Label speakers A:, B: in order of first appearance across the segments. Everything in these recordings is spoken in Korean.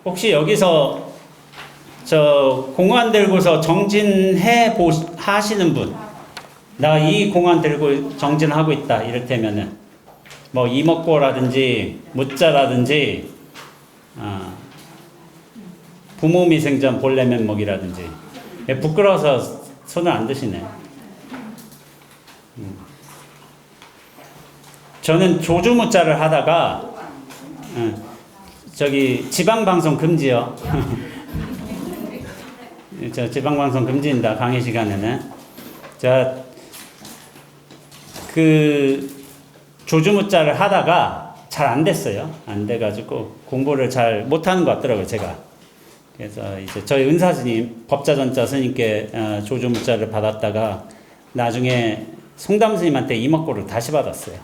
A: 혹시 여기서 저 공안 들고서 하시는 분, 나 이 공안 들고 정진하고 있다 이를테면은 뭐 이먹고라든지 무자라든지 부모미생전 본래면목이라든지 부끄러워서 손을 안 드시네. 저는 조주무자를 하다가 저기 지방방송 금지요. 저 지방방송 금지입니다. 강의 시간에는. 자, 그 조주무자를 하다가 잘 안 됐어요. 안 돼가지고 공부를 잘 못하는 것 같더라고요, 제가. 그래서 이제 저희 은사 스님, 법자전자 스님께 조주무자를 받았다가 나중에 송담 스님한테 이먹고를 다시 받았어요.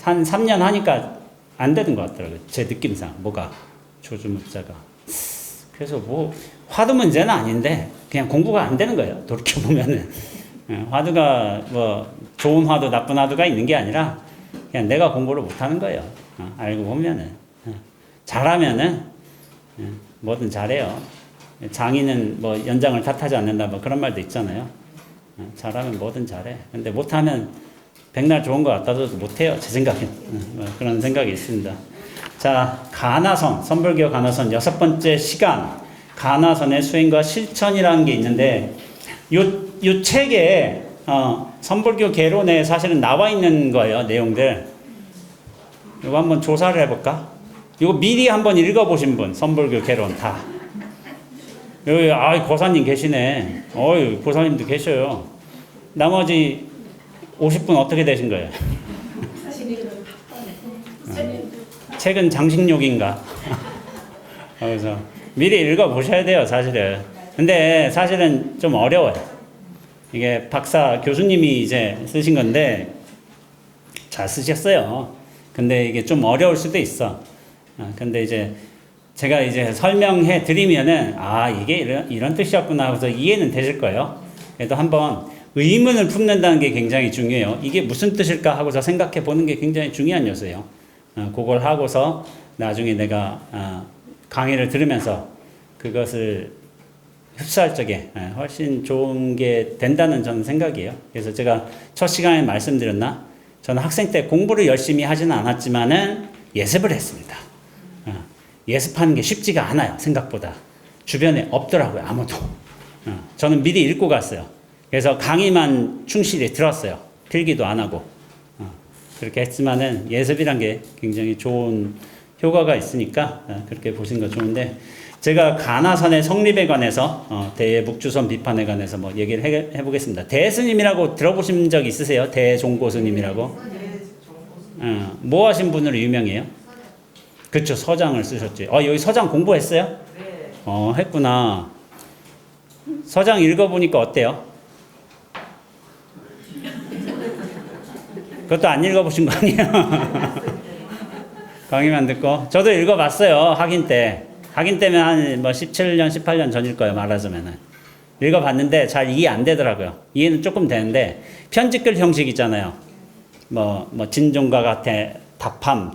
A: 한 3년 하니까 안 되는 것 같더라고요. 제 느낌상, 뭐가, 조주무자가. 그래서 뭐, 화두 문제는 아닌데, 그냥 공부가 안 되는 거예요. 돌이켜보면은. 화두가 뭐, 좋은 화두, 나쁜 화두가 있는 게 아니라, 그냥 내가 공부를 못하는 거예요. 알고 보면은. 잘하면은, 뭐든 잘해요. 장인은 뭐, 연장을 탓하지 않는다, 뭐 그런 말도 있잖아요. 잘하면 뭐든 잘해. 근데 못하면, 백날 좋은 거 같아도 못해요. 제 생각엔. 뭐 그런 생각이 있습니다. 자, 가나선, 선불교 가나선 6번째 시간. 가나선의 수행과 실천이라는 게 있는데, 요 책에, 선불교 개론에 사실은 나와 있는 거예요. 내용들. 이거 한번 조사를 해볼까? 이거 미리 한번 읽어보신 분, 선불교 개론 다. 여기, 고사님 계시네. 고사님도 계셔요. 나머지 50분 어떻게 되신 거예요? 책은 장식욕인가? 그래서 미리 읽어보셔야 돼요, 사실은. 근데 사실은 좀 어려워요. 이게 박사 교수님이 이제 쓰신 건데 잘 쓰셨어요. 근데 이게 좀 어려울 수도 있어. 근데 이제 제가 이제 설명해 드리면은 이게 이런 뜻이었구나 하고서 이해는 되실 거예요. 그래도 한번 의문을 품는다는 게 굉장히 중요해요. 이게 무슨 뜻일까 하고서 생각해 보는 게 굉장히 중요한 요소예요. 그걸 하고서 나중에 내가 강의를 들으면서 그것을 흡수할 적에 훨씬 좋은 게 된다는 저는 생각이에요. 그래서 제가 첫 시간에 말씀드렸나? 저는 학생 때 공부를 열심히 하지는 않았지만은 예습을 했습니다. 예습하는 게 쉽지가 않아요. 생각보다. 주변에 없더라고요. 아무도. 저는 미리 읽고 갔어요. 그래서 강의만 충실히 들었어요. 필기도 안 하고. 그렇게 했지만은 예습이란 게 굉장히 좋은 효과가 있으니까 그렇게 보시는 거 좋은데, 제가 가나선의 성립에 관해서 대묵주선 비판에 관해서 뭐 얘기를 해보겠습니다. 대스님이라고 들어보신 적 있으세요? 대종고스님이라고? 뭐 하신 분으로 유명해요? 그렇죠. 서장을 쓰셨지. 여기 서장 공부했어요?
B: 네.
A: 했구나. 서장 읽어보니까 어때요? 그것도 안 읽어보신 거 아니에요? 강의만 듣고. 저도 읽어봤어요. 학인 때. 학인 때면 한 뭐 17년, 18년 전일 거예요. 말하자면은. 읽어봤는데 잘 이해 안 되더라고요. 이해는 조금 되는데, 편집글 형식이잖아요. 뭐 진종각한테 답함,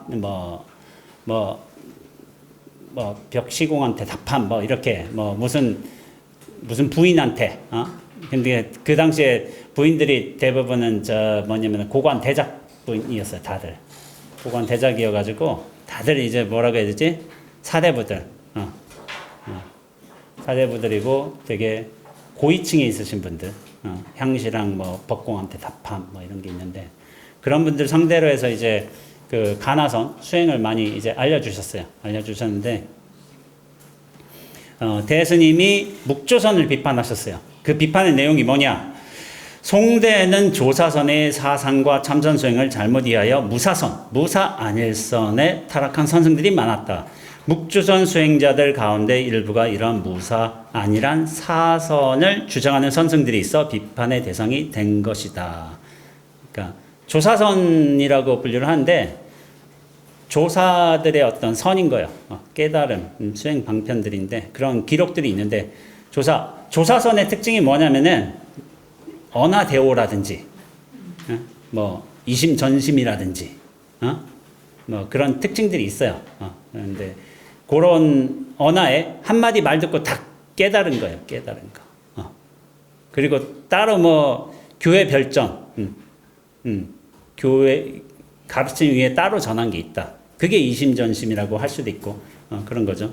A: 벽시공한테 답함, 뭐 이렇게, 무슨 부인한테, 근데 그 당시에 부인들이 대부분은 고관 대작 부인이었어요, 다들. 고관 대작이어가지고, 다들 이제 뭐라고 해야 되지? 사대부들. 사대부들이고 되게 고위층에 있으신 분들. 향시랑 법공한테 답함, 이런 게 있는데, 그런 분들 상대로 해서 이제 그 가나선 수행을 많이 이제 알려주셨는데, 대스님이 묵조선을 비판하셨어요. 그 비판의 내용이 뭐냐? 송대는 조사선의 사상과 참선 수행을 잘못 이해하여 무사 안일선에 타락한 선생들이 많았다. 묵주선 수행자들 가운데 일부가 이런 무사 안일한 사선을 주장하는 선생들이 있어 비판의 대상이 된 것이다. 그러니까 조사선이라고 분류를 하는데, 조사들의 어떤 선인 거예요. 깨달음, 수행 방편들인데, 그런 기록들이 있는데, 조사선의 특징이 뭐냐면은, 언하대오라든지, 이심전심이라든지, 그런 특징들이 있어요. 그런데, 그런 언어에 한마디 말 듣고 다 깨달은 거예요. 깨달은 거. 그리고 따로 뭐 교회 별전, 교회 가르침 위에 따로 전한 게 있다. 그게 이심전심이라고 할 수도 있고 그런 거죠.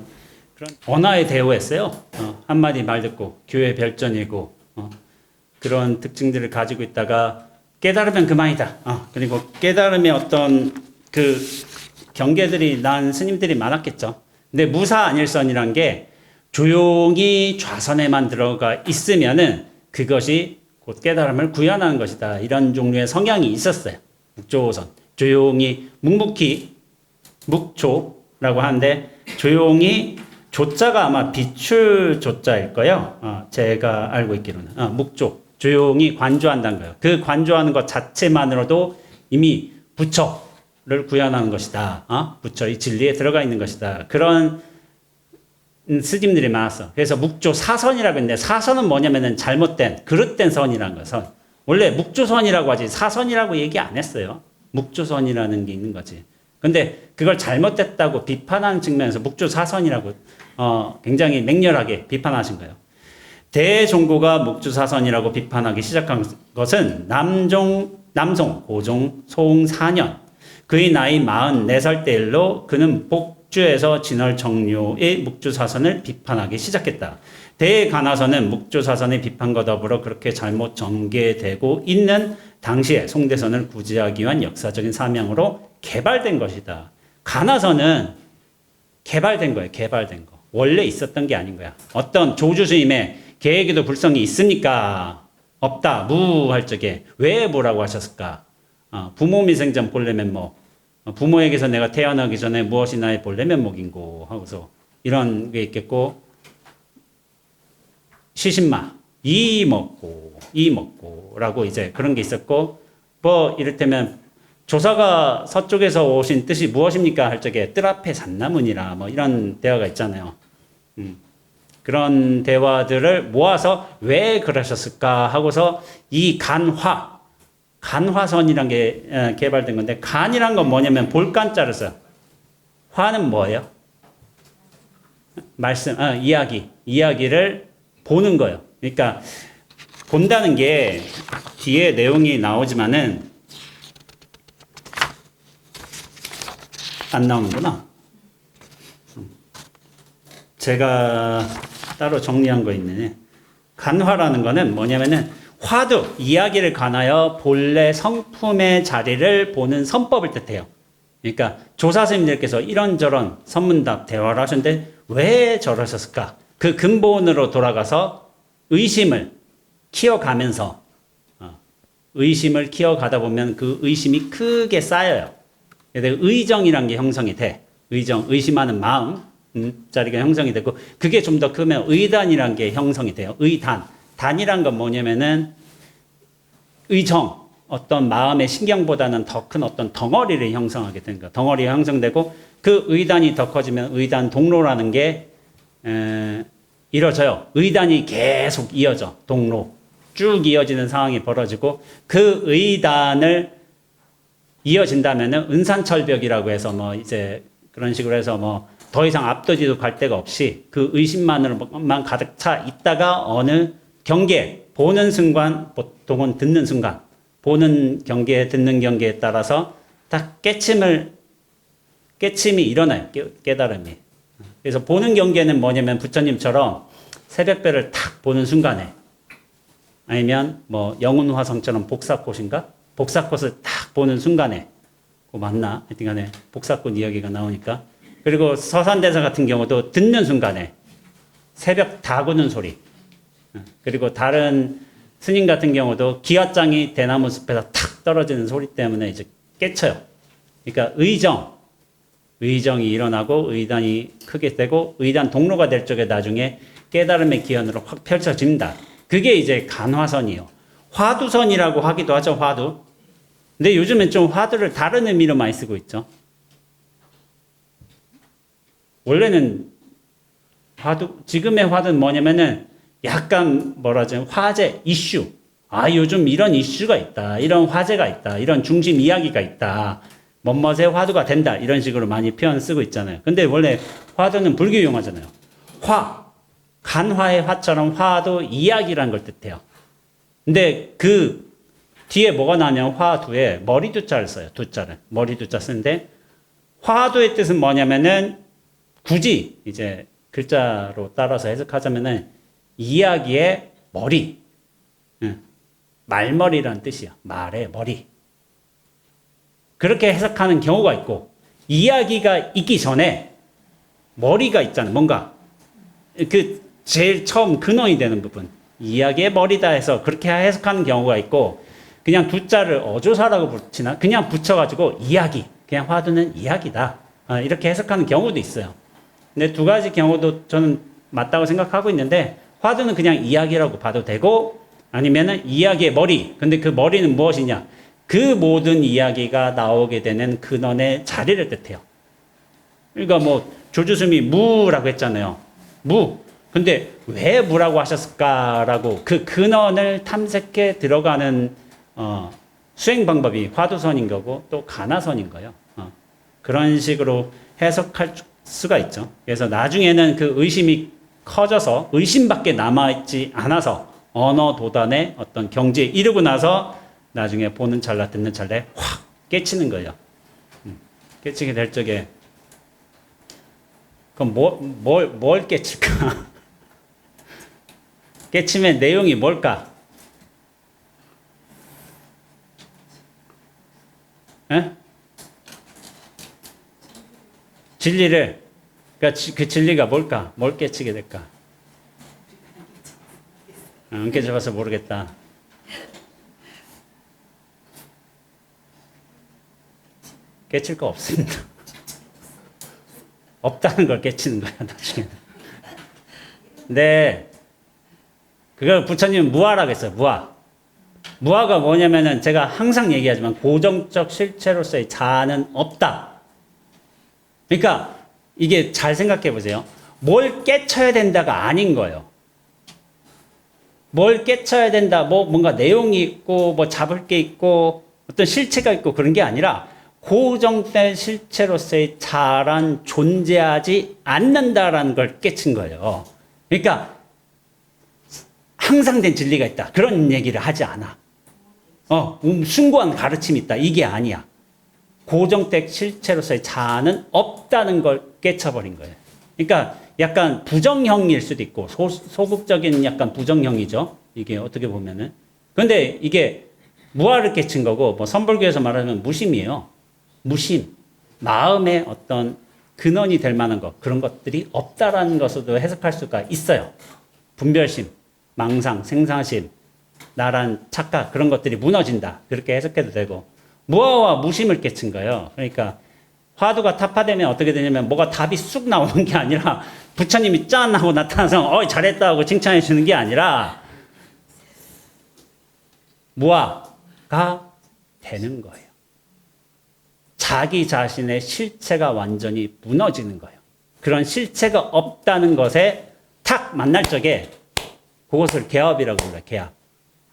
A: 그런 언어에 대우했어요. 한마디 말 듣고 교회 별전이고 그런 특징들을 가지고 있다가 깨달으면 그만이다. 그리고 깨달음의 어떤 그 경계들이 난 스님들이 많았겠죠. 근데 무사안일선이란 게 조용히 좌선에만 들어가 있으면은 그것이 곧 깨달음을 구현하는 것이다. 이런 종류의 성향이 있었어요. 묵조선. 조용히 묵묵히 묵조라고 하는데 조용히 조자가 아마 비출 조자일 거예요. 제가 알고 있기로는 묵조. 조용히 관조한다는 거예요. 그 관조하는 것 자체만으로도 이미 부처를 구현하는 것이다. 부처의 진리에 들어가 있는 것이다. 그런 스님들이 많았어. 그래서 묵조 사선이라고 했는데 사선은 뭐냐면은 잘못된 그릇된 선이라는 거예요. 선. 원래 묵조선이라고 하지 사선이라고 얘기 안 했어요. 묵조선이라는 게 있는 거지. 근데 그걸 잘못됐다고 비판하는 측면에서 묵조사선이라고 굉장히 맹렬하게 비판하신 거예요. 대종고가 묵조사선이라고 비판하기 시작한 것은 남송 고종 송 4년 그의 나이 44살 때일로 그는 복주에서 진월정료의 묵조사선을 비판하기 시작했다. 대간화서는 묵조사선의 비판과 더불어 그렇게 잘못 전개되고 있는 당시에 송대선을 구제하기 위한 역사적인 사명으로 개발된 것이다. 간화서는 개발된 거예요. 개발된 거. 원래 있었던 게 아닌 거야. 어떤 조주스님의 계획에도 불성이 있습니까? 없다. 무할 적에 왜 뭐라고 하셨을까? 부모 미생전 본래면 뭐 부모에게서 내가 태어나기 전에 무엇이 나의 본래 면목인고 하고서 이런 게 있겠고 시신마 이 먹고라고 이제 그런 게 있었고 뭐 이를테면 조사가 서쪽에서 오신 뜻이 무엇입니까 할 적에 뜰 앞에 잣나무니라 뭐 이런 대화가 있잖아요. 그런 대화들을 모아서 왜 그러셨을까 하고서 이 간화선이란 게 개발된 건데 간이란 건 뭐냐면 볼간자를 써요. 화는 뭐예요? 말씀, 이야기를 보는 거예요. 그러니까 본다는 게 뒤에 내용이 나오지만은 안 나오는구나. 제가 따로 정리한 거 있네. 간화라는 거는 뭐냐면은 화두, 이야기를 관하여 본래 성품의 자리를 보는 선법을 뜻해요. 그러니까 조사스님들께서 이런저런 선문답 대화를 하셨는데 왜 저러셨을까? 그 근본으로 돌아가서 의심을 키워가면서 의심을 키워가다 보면 그 의심이 크게 쌓여요. 의정이란 게 형성이 돼. 의심하는 마음 자리가 형성이 되고 그게 좀 더 크면 의단이란 게 형성이 돼요. 단이란 건 뭐냐면은 의정, 어떤 마음의 신경보다는 더 큰 어떤 덩어리를 형성하게 되는 거예요. 덩어리가 형성되고 그 의단이 더 커지면 의단 동로라는 게 이루어져요. 의단이 계속 이어져. 동로. 쭉 이어지는 상황이 벌어지고 그 의단을 이어진다면은 은산철벽이라고 해서 뭐 이제 그런 식으로 해서 뭐 더 이상 앞도지도 갈 데가 없이 그 의심만으로만 가득 차 있다가 어느 경계, 보는 순간, 보통은 듣는 순간, 보는 경계, 듣는 경계에 따라서 딱 깨침이 일어나요. 깨달음이. 그래서 보는 경계는 뭐냐면 부처님처럼 새벽별을 탁 보는 순간에 아니면 뭐 영운화성처럼 복사꽃인가? 복사꽃을 탁 보는 순간에 그거 맞나? 하여튼 간에 복사꽃 이야기가 나오니까 그리고 서산대사 같은 경우도 듣는 순간에 새벽 다구는 소리 그리고 다른 스님 같은 경우도 기와장이 대나무 숲에서 탁 떨어지는 소리 때문에 이제 깨쳐요. 그러니까 의정이 일어나고 의단이 크게 되고 의단 동로가 될 쪽에 나중에 깨달음의 기현으로 확 펼쳐진다. 그게 이제 간화선이에요. 화두선이라고 하기도 하죠. 화두. 근데 요즘엔 좀 화두를 다른 의미로 많이 쓰고 있죠. 원래는 지금의 화두는 뭐냐면은 약간 화제, 이슈. 요즘 이런 이슈가 있다. 이런 화제가 있다. 이런 중심 이야기가 있다. 뭐뭇의 화두가 된다 이런 식으로 많이 표현 쓰고 있잖아요. 근데 원래 화두는 불교 용어잖아요. 화, 간화의 화처럼 화도 이야기라는 걸 뜻해요. 근데 그 뒤에 뭐가 나냐면 화두에 머리 두자를 써요. 두자를 머리 두자 쓰는데 화두의 뜻은 뭐냐면은 굳이 이제 글자로 따라서 해석하자면은 이야기의 머리, 말머리라는 뜻이야. 말의 머리. 그렇게 해석하는 경우가 있고 이야기가 있기 전에 머리가 있잖아. 뭔가 그 제일 처음 근원이 되는 부분 이야기의 머리다 해서 그렇게 해석하는 경우가 있고 그냥 두자를 어조사라고 붙이나 그냥 붙여가지고 이야기 그냥 화두는 이야기다 이렇게 해석하는 경우도 있어요. 근데 두 가지 경우도 저는 맞다고 생각하고 있는데 화두는 그냥 이야기라고 봐도 되고 아니면은 이야기의 머리 근데 그 머리는 무엇이냐 그 모든 이야기가 나오게 되는 근원의 자리를 뜻해요. 그러니까 뭐 조주스미 무라고 했잖아요. 무. 근데 왜 무라고 하셨을까라고 그 근원을 탐색해 들어가는 수행 방법이 화두선인 거고 또 가나선인 거예요. 그런 식으로 해석할 수가 있죠. 그래서 나중에는 그 의심이 커져서 의심밖에 남아있지 않아서 언어 도단의 어떤 경지에 이르고 나서 나중에 보는 찰나 듣는 찰나에 확 깨치는 거예요. 깨치게 될 적에 그럼 뭘 깨칠까? 깨침의 내용이 뭘까? 에? 진리를 그러니까 그 진리가 뭘까? 뭘 깨치게 될까? 안 깨쳐봐서 모르겠다. 깨칠 거 없습니다. 없다는 걸 깨치는 거야 나중에는. 근데 그걸 부처님은 무아라고 했어요. 무아. 무아가 뭐냐면은 제가 항상 얘기하지만 고정적 실체로서의 자아는 없다. 그러니까 이게 잘 생각해 보세요. 뭘 깨쳐야 된다가 아닌 거예요. 뭘 깨쳐야 된다. 뭔가 내용이 있고 뭐 잡을 게 있고 어떤 실체가 있고 그런 게 아니라 고정된 실체로서의 자아란 존재하지 않는다라는 걸 깨친 거예요. 그러니까 항상 된 진리가 있다. 그런 얘기를 하지 않아. 숭고한 가르침이 있다. 이게 아니야. 고정된 실체로서의 자아는 없다는 걸 깨쳐버린 거예요. 그러니까 약간 부정형일 수도 있고 소극적인 약간 부정형이죠. 이게 어떻게 보면은. 근데 이게 무아를 깨친 거고 뭐 선불교에서 말하면 무심이에요. 무심. 마음의 어떤 근원이 될 만한 것 그런 것들이 없다라는 것으로도 해석할 수가 있어요. 분별심, 망상, 생사심, 나란 착각 그런 것들이 무너진다. 그렇게 해석해도 되고 무아와 무심을 깨친 거예요. 그러니까 화두가 타파되면 어떻게 되냐면 뭐가 답이 쑥 나오는 게 아니라 부처님이 짠 하고 나타나서 잘했다 하고 칭찬해 주는 게 아니라 무아가 되는 거예요. 자기 자신의 실체가 완전히 무너지는 거예요. 그런 실체가 없다는 것에 탁 만날 적에 그것을 개업이라고 불러요. 개업.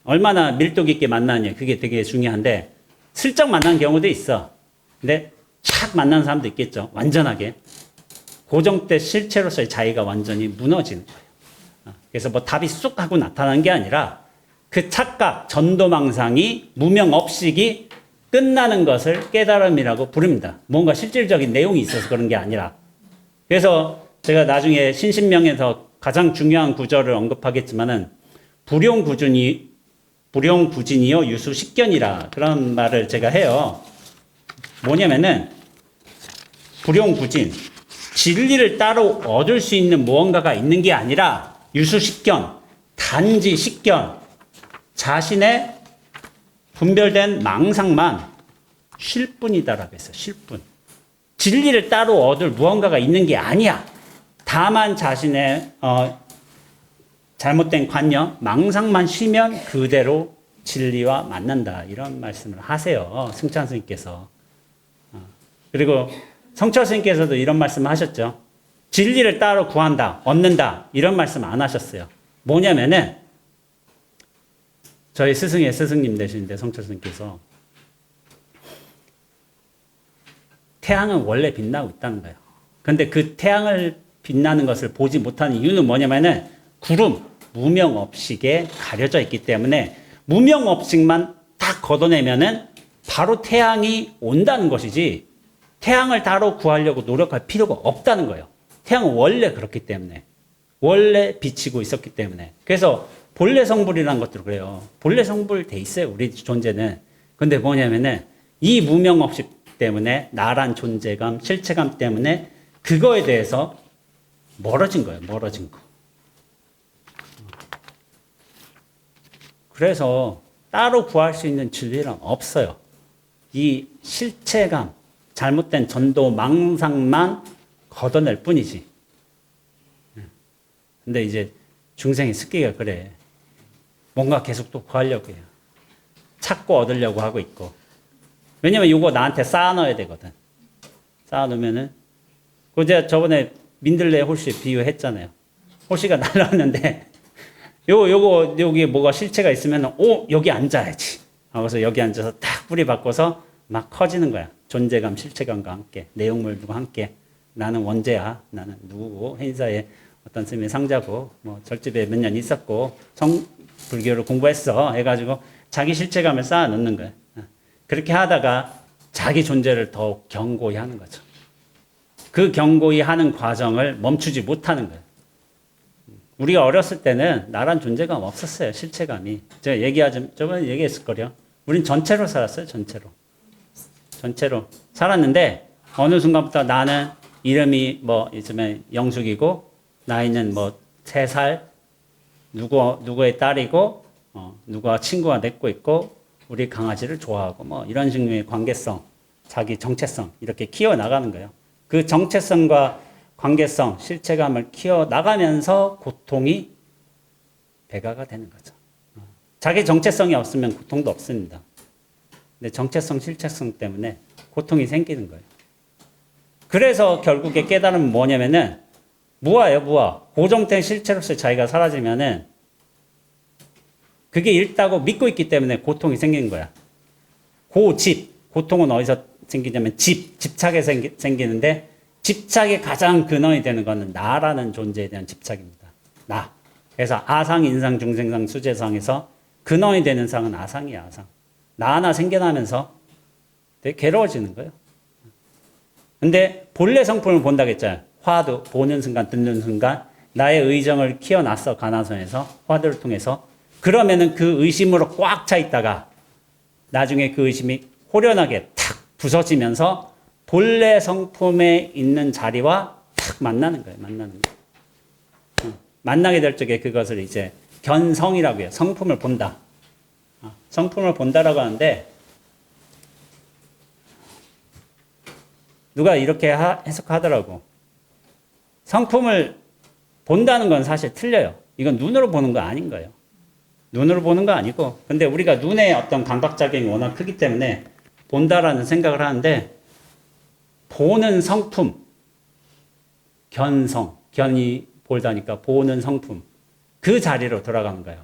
A: 얼마나 밀도 깊게 만나느냐 그게 되게 중요한데 슬쩍 만난 경우도 있어. 근데 착 만난 사람도 있겠죠. 완전하게. 고정된 실체로서의 자기가 완전히 무너지는 거예요. 그래서 뭐 답이 쑥 하고 나타나는 게 아니라 그 착각, 전도망상이 무명업식이 끝나는 것을 깨달음이라고 부릅니다. 뭔가 실질적인 내용이 있어서 그런 게 아니라. 그래서 제가 나중에 신신명에서 가장 중요한 구절을 언급하겠지만은 불용부진이요 유수식견이라 그런 말을 제가 해요. 뭐냐면은 불용부진 진리를 따로 얻을 수 있는 무언가가 있는 게 아니라 유수식견 단지 식견 자신의 분별된 망상만 쉴 뿐이다라고 했어요. 쉴 뿐. 진리를 따로 얻을 무언가가 있는 게 아니야. 다만 자신의 잘못된 관념, 망상만 쉬면 그대로 진리와 만난다. 이런 말씀을 하세요. 승찬 스님께서. 그리고 성철 스님께서도 이런 말씀을 하셨죠. 진리를 따로 구한다, 얻는다. 이런 말씀 안 하셨어요. 뭐냐면은 저희 스승의 스승님 되시는데 성철 스님께서 태양은 원래 빛나고 있다는 거예요. 근데 그 태양을 빛나는 것을 보지 못하는 이유는 뭐냐면은 구름, 무명업식에 가려져 있기 때문에 무명업식만 딱 걷어내면은 바로 태양이 온다는 것이지 태양을 따로 구하려고 노력할 필요가 없다는 거예요. 태양은 원래 그렇기 때문에. 원래 비치고 있었기 때문에. 그래서 본래 성불이라는 것도 그래요. 본래 성불 돼 있어요. 우리 존재는. 근데 뭐냐면은 이 무명업식 때문에 나란 존재감, 실체감 때문에 그거에 대해서 멀어진 거예요. 멀어진 거. 그래서 따로 구할 수 있는 진리는 없어요. 이 실체감, 잘못된 전도 망상만 걷어낼 뿐이지. 근데 이제 중생의 습기가 그래. 뭔가 계속 또 구하려고 해요. 찾고 얻으려고 하고 있고. 왜냐면 이거 나한테 쌓아넣어야 되거든. 쌓아놓으면은, 그 제가 저번에 민들레 홀씨 비유했잖아요. 홀씨가 날라왔는데, 여기 뭐가 실체가 있으면, 여기 앉아야지. 그래서 여기 앉아서 딱 뿌리 바꿔서 막 커지는 거야. 존재감, 실체감과 함께, 내용물과 함께. 나는 원죄야. 나는 누구고, 행사에 어떤 스님의 상자고, 뭐 절집에 몇 년 있었고, 불교를 공부했어. 해가지고 자기 실체감을 쌓아 놓는 거야. 그렇게 하다가 자기 존재를 더욱 견고히 하는 거죠. 그 견고히 하는 과정을 멈추지 못하는 거예요. 우리가 어렸을 때는 나란 존재감 없었어요. 실체감이. 제가 저번에 얘기했을 거요. 우린 전체로 살았어요. 전체로 살았는데 어느 순간부터 나는 이름이 뭐 요즘에 영숙이고 나이는 뭐 3살 누구의 딸이고 누가 친구가 맺고 있고 우리 강아지를 좋아하고 뭐 이런 식의 관계성, 자기 정체성 이렇게 키워나가는 거예요. 그 정체성과 관계성, 실체감을 키워나가면서 고통이 배가가 되는 거죠. 자기 정체성이 없으면 고통도 없습니다. 근데 정체성, 실체성 때문에 고통이 생기는 거예요. 그래서 결국에 깨달음은 뭐냐면은 무아예요, 무아. 고정된 실체로서 자기가 사라지면은 그게 일다고 믿고 있기 때문에 고통이 생기는 거야. 고통은 어디서 생기냐면 집착에 생기는데 집착의 가장 근원이 되는 것은 나라는 존재에 대한 집착입니다. 나. 그래서 아상, 인상, 중생상, 수재상에서 근원이 되는 상은 아상이야, 아상. 나 하나 생겨나면서 되게 괴로워지는 거예요. 근데 본래 성품을 본다고 했잖아요. 화도 보는 순간, 듣는 순간 나의 의정을 키워놨어, 가나선에서. 화두를 통해서. 그러면은 그 의심으로 꽉 차 있다가 나중에 그 의심이 호련하게 탁 부서지면서 본래 성품에 있는 자리와 탁 만나는 거예요. 만나게 될 적에 그것을 이제 견성이라고 해요. 성품을 본다. 성품을 본다라고 하는데 누가 이렇게 해석하더라고. 성품을 본다는 건 사실 틀려요. 이건 눈으로 보는 거 아닌 거예요. 눈으로 보는 거 아니고, 근데 우리가 눈의 어떤 감각작용이 워낙 크기 때문에 본다라는 생각을 하는데, 보는 성품, 견이 볼다니까 보는 성품, 그 자리로 돌아가는 거예요.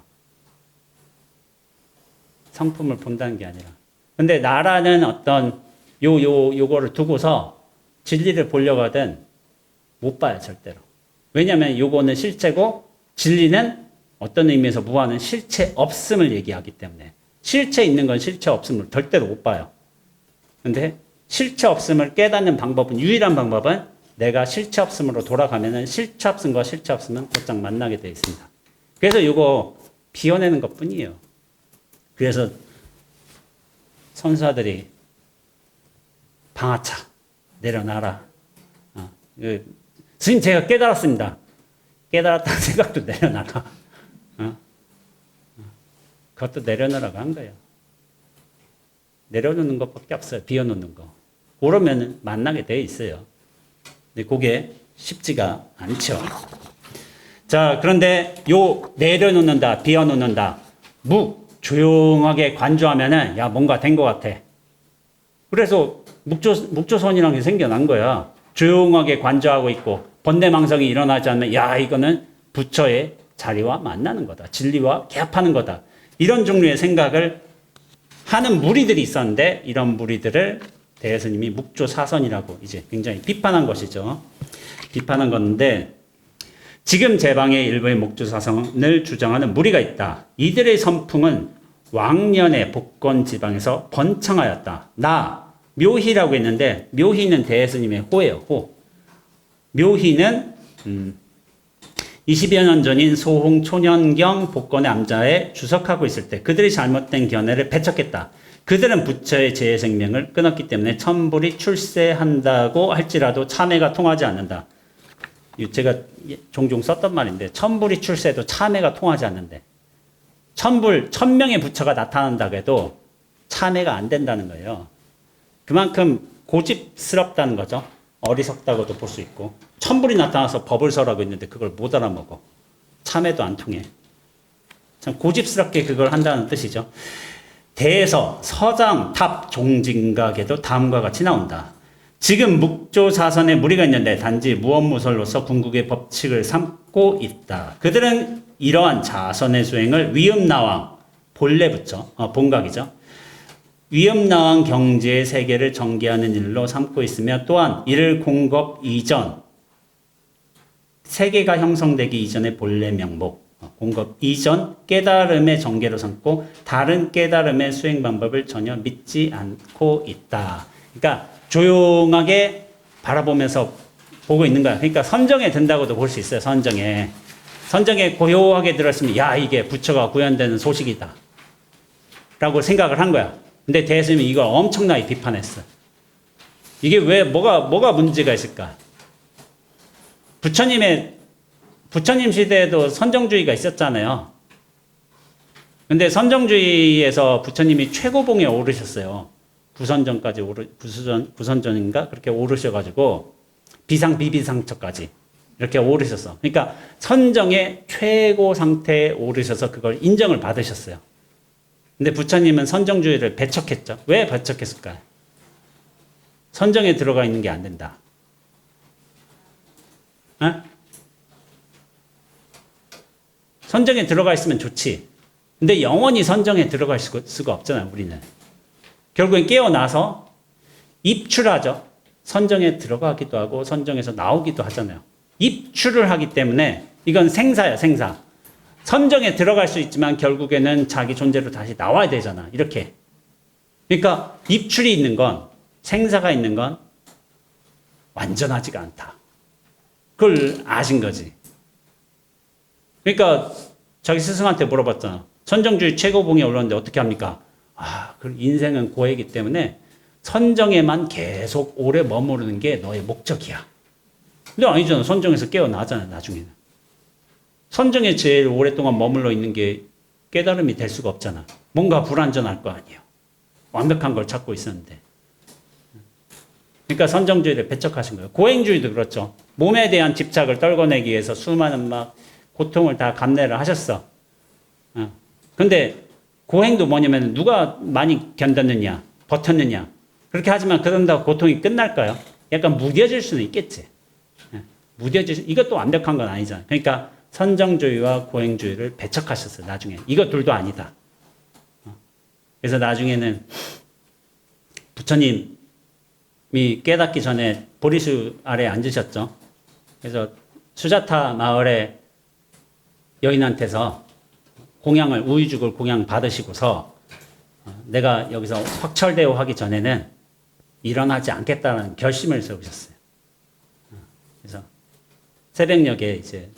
A: 성품을 본다는 게 아니라. 근데 나라는 어떤 요거를 두고서 진리를 보려고 하든 못 봐요, 절대로. 왜냐면 요거는 실체고, 진리는 어떤 의미에서 무아는 실체 없음을 얘기하기 때문에 실체 있는 건 실체 없음을 절대로 못 봐요. 근데 실체 없음을 깨닫는 방법은 유일한 방법은 내가 실체 없음으로 돌아가면은 실체 없음과 실체 없음은 곧장 만나게 되어 있습니다. 그래서 이거 비워내는 것뿐이에요. 그래서 선사들이 방아차 내려놔라. 스님 제가 깨달았습니다. 깨달았다는 생각도 내려놔라. 그것도 내려놓으라고 한 거예요. 내려놓는 것밖에 없어요. 비워놓는 거. 그러면 만나게 돼 있어요. 근데 그게 쉽지가 않죠. 자, 그런데 내려놓는다, 비워놓는다, 조용하게 관조하면은, 야, 뭔가 된 것 같아. 그래서 묵조선이라는 게 생겨난 거야. 조용하게 관조하고 있고, 번뇌망성이 일어나지 않으면, 야, 이거는 부처의 자리와 만나는 거다. 진리와 개합하는 거다. 이런 종류의 생각을 하는 무리들이 있었는데 이런 무리들을 대예스님이 묵조사선이라고 이제 굉장히 비판한 것이죠. 비판한 건데 지금 제방의 일부의 묵조사선을 주장하는 무리가 있다. 이들의 선풍은 왕년의 복건 지방에서 번창하였다. 묘희라고 했는데 묘희는 대예스님의 호예요. 호. 묘희는 20여 년 전인 소홍 초년경 복건의 암자에 주석하고 있을 때 그들이 잘못된 견해를 배척했다. 그들은 부처의 재생명을 끊었기 때문에 천불이 출세한다고 할지라도 참회가 통하지 않는다. 제가 종종 썼던 말인데 천불이 출세도 참회가 통하지 않는데 천명의 부처가 나타난다고 해도 참회가 안 된다는 거예요. 그만큼 고집스럽다는 거죠. 어리석다고도 볼 수 있고 천불이 나타나서 법을 설하고 있는데 그걸 못 알아먹어. 참회도 안 통해. 참 고집스럽게 그걸 한다는 뜻이죠. 대에서 서장, 탑, 종진각에도 다음과 같이 나온다. 지금 묵조사선에 무리가 있는데 단지 무언무설로서 궁극의 법칙을 삼고 있다. 그들은 이러한 자선의 수행을 위음나왕, 본래 부처, 본각이죠. 위음나왕 경지의 세계를 전개하는 일로 삼고 있으며 또한 이를 공급 이전, 세계가 형성되기 이전의 본래 명목, 공급 이전 깨달음의 전개로 삼고 다른 깨달음의 수행 방법을 전혀 믿지 않고 있다. 그러니까 조용하게 바라보면서 보고 있는 거야. 그러니까 선정에 든다고도 볼 수 있어요. 선정에 고요하게 들었으면 야 이게 부처가 구현되는 소식이다 라고 생각을 한 거야. 근데 대스님이 이걸 엄청나게 비판했어. 이게 왜 뭐가 문제가 있을까? 부처님 시대에도 선정주의가 있었잖아요. 근데 선정주의에서 부처님이 최고봉에 오르셨어요. 구선전인가? 그렇게 오르셔가지고 비상비비상처까지 이렇게 오르셨어. 그러니까 선정의 최고 상태에 오르셔서 그걸 인정을 받으셨어요. 근데 부처님은 선정주의를 배척했죠. 왜 배척했을까요? 선정에 들어가 있는 게 안 된다. 어? 선정에 들어가 있으면 좋지. 근데 영원히 선정에 들어갈 수가 없잖아요, 우리는. 결국엔 깨어나서 입출하죠. 선정에 들어가기도 하고 선정에서 나오기도 하잖아요. 입출을 하기 때문에 이건 생사예요, 생사. 선정에 들어갈 수 있지만 결국에는 자기 존재로 다시 나와야 되잖아. 이렇게. 그러니까 입출이 있는 건, 생사가 있는 건 완전하지가 않다. 그걸 아신 거지. 그러니까 자기 스승한테 물어봤잖아. 선정주의 최고봉에 올랐는데 어떻게 합니까? 그 인생은 고해이기 때문에 선정에만 계속 오래 머무르는 게 너의 목적이야. 근데 아니잖아. 선정에서 깨어나잖아, 나중에는. 선정에 제일 오랫동안 머물러 있는 게 깨달음이 될 수가 없잖아. 뭔가 불완전할 거 아니에요. 완벽한 걸 찾고 있었는데. 그러니까 선정주의를 배척하신 거예요. 고행주의도 그렇죠. 몸에 대한 집착을 떨궈내기 위해서 수많은 막 고통을 다 감내를 하셨어. 근데 고행도 뭐냐면 누가 많이 견뎠느냐, 버텼느냐. 그렇게 하지만 그런다고 고통이 끝날까요? 약간 무뎌질 수는 있겠지. 이것도 완벽한 건 아니잖아. 그러니까 선정주의와 고행주의를 배척하셨어요. 나중에. 이것 둘도 아니다. 그래서 나중에는 부처님이 깨닫기 전에 보리수 아래에 앉으셨죠. 그래서 수자타 마을의 여인한테서 우유죽을 공양 받으시고서 내가 여기서 확철대오 하기 전에는 일어나지 않겠다는 결심을 세우셨어요. 그래서 새벽녘에 이제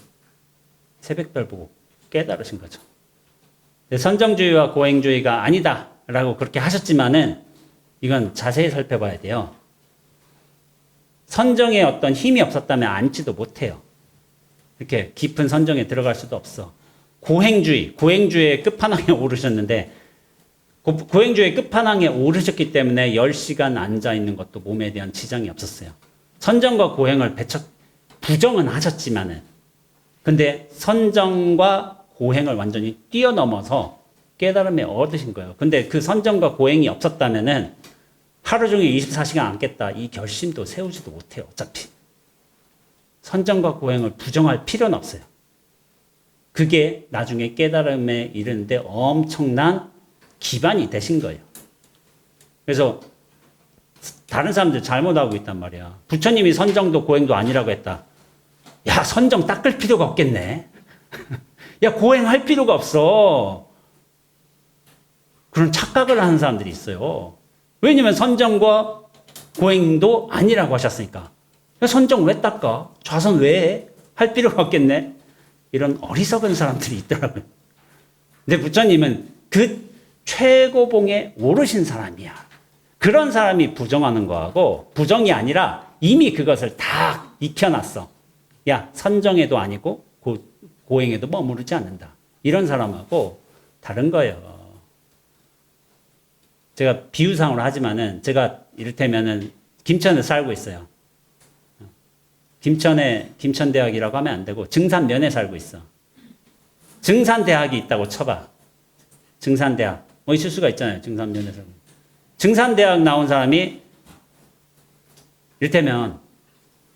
A: 새벽별 보고 깨달으신 거죠. 선정주의와 고행주의가 아니다라고 그렇게 하셨지만은 이건 자세히 살펴봐야 돼요. 선정에 어떤 힘이 없었다면 앉지도 못해요. 이렇게 깊은 선정에 들어갈 수도 없어. 고행주의의 끝판왕에 오르셨는데 고행주의의 끝판왕에 오르셨기 때문에 10시간 앉아있는 것도 몸에 대한 지장이 없었어요. 선정과 고행을 부정은 하셨지만은 근데 선정과 고행을 완전히 뛰어넘어서 깨달음에 얻으신 거예요. 근데 그 선정과 고행이 없었다면은 하루 종일 24시간 앉겠다 이 결심도 세우지도 못해요. 어차피. 선정과 고행을 부정할 필요는 없어요. 그게 나중에 깨달음에 이르는데 엄청난 기반이 되신 거예요. 그래서 다른 사람들 잘못하고 있단 말이야. 부처님이 선정도 고행도 아니라고 했다. 야, 선정 닦을 필요가 없겠네. 야, 고행할 필요가 없어. 그런 착각을 하는 사람들이 있어요. 왜냐면 선정과 고행도 아니라고 하셨으니까. 선정 왜 닦아? 좌선 왜 해? 할 필요가 없겠네. 이런 어리석은 사람들이 있더라고요. 근데 부처님은 그 최고봉에 오르신 사람이야. 그런 사람이 부정하는 거하고 부정이 아니라 이미 그것을 다 익혀놨어. 야, 선정에도 아니고 고행에도 머무르지 않는다. 이런 사람하고 다른 거예요. 제가 비유상으로 하지만은 제가 이를테면은 김천에 살고 있어요. 김천대학이라고 하면 안 되고 증산면에 살고 있어. 증산대학이 있다고 쳐봐. 증산대학. 뭐 있을 수가 있잖아요. 증산면에서. 증산대학 나온 사람이 이를테면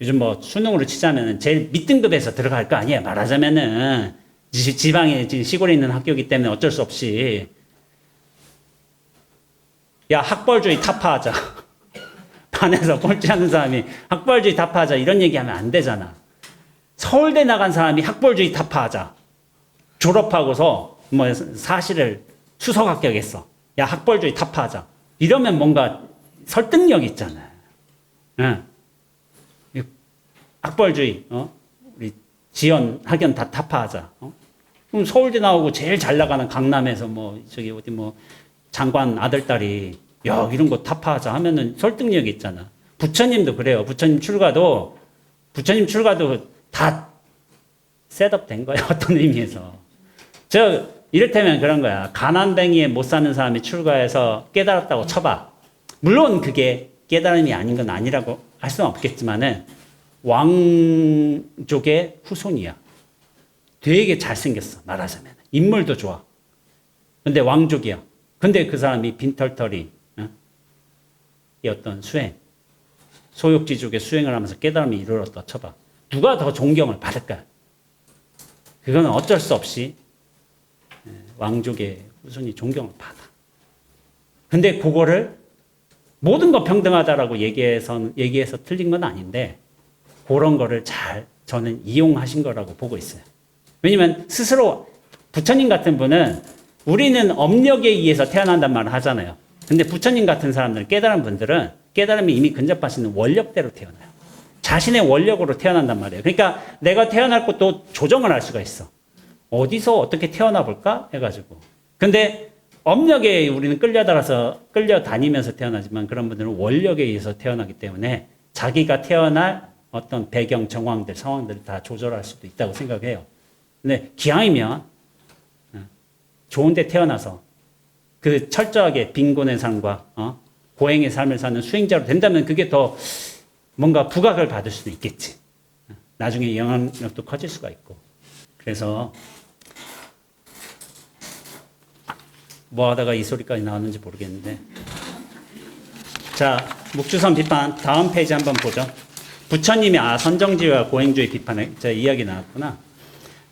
A: 요즘 뭐 수능으로 치자면은 제일 밑등급에서 들어갈 거 아니에요. 말하자면은 지방에 시골에 있는 학교이기 때문에 어쩔 수 없이 야, 학벌주의 타파하자. 반에서 꼴찌하는 사람이 학벌주의 타파하자 이런 얘기하면 안 되잖아. 서울대 나간 사람이 학벌주의 타파하자. 졸업하고서 뭐 사실을 수석 합격했어. 야, 학벌주의 타파하자. 이러면 뭔가 설득력 있잖아. 응. 학벌주의, 우리 지연 학연 다 타파하자. 그럼 서울대 나오고 제일 잘 나가는 강남에서 어디 장관 아들딸이 야, 이런 거 타파하자 하면은 설득력이 있잖아. 부처님도 그래요. 부처님 출가도 다 셋업 된 거야. 어떤 의미에서. 이를테면 그런 거야. 가난뱅이에 못 사는 사람이 출가해서 깨달았다고 쳐봐. 물론 그게 깨달음이 아닌 건 아니라고 할 수는 없겠지만은 왕족의 후손이야. 되게 잘생겼어. 말하자면. 인물도 좋아. 근데 왕족이야. 근데 그 사람이 빈털터리, 이 어떤 수행, 소욕지족의 수행을 하면서 깨달음이 이르렀다 쳐봐. 누가 더 존경을 받을까? 그거는 어쩔 수 없이 왕족의 후손이 존경을 받아. 근데 그거를 모든 거 평등하다라고 얘기해서 틀린 건 아닌데 그런 거를 잘 저는 이용하신 거라고 보고 있어요. 왜냐면 스스로 부처님 같은 분은 우리는 업력에 의해서 태어난단 말을 하잖아요. 근데 부처님 같은 사람들, 깨달은 분들은 깨달음이 이미 근접하시는 원력대로 태어나요. 자신의 원력으로 태어난단 말이에요. 그러니까 내가 태어날 것도 조정을 할 수가 있어. 어디서 어떻게 태어나 볼까? 해가지고. 근데 업력에 우리는 끌려다니면서 태어나지만 그런 분들은 원력에 의해서 태어나기 때문에 자기가 태어날 어떤 배경, 정황들, 상황들을 다 조절할 수도 있다고 생각해요. 근데 기왕이면 좋은 데 태어나서 그 철저하게 빈곤의 삶과 고행의 삶을 사는 수행자로 된다면 그게 더 뭔가 부각을 받을 수도 있겠지. 나중에 영향력도 커질 수가 있고. 그래서 뭐 하다가 이 소리까지 나왔는지 모르겠는데. 자, 묵주선 비판 다음 페이지 한번 보죠. 부처님이 선정지와 고행주의 비판에 이야기 나왔구나.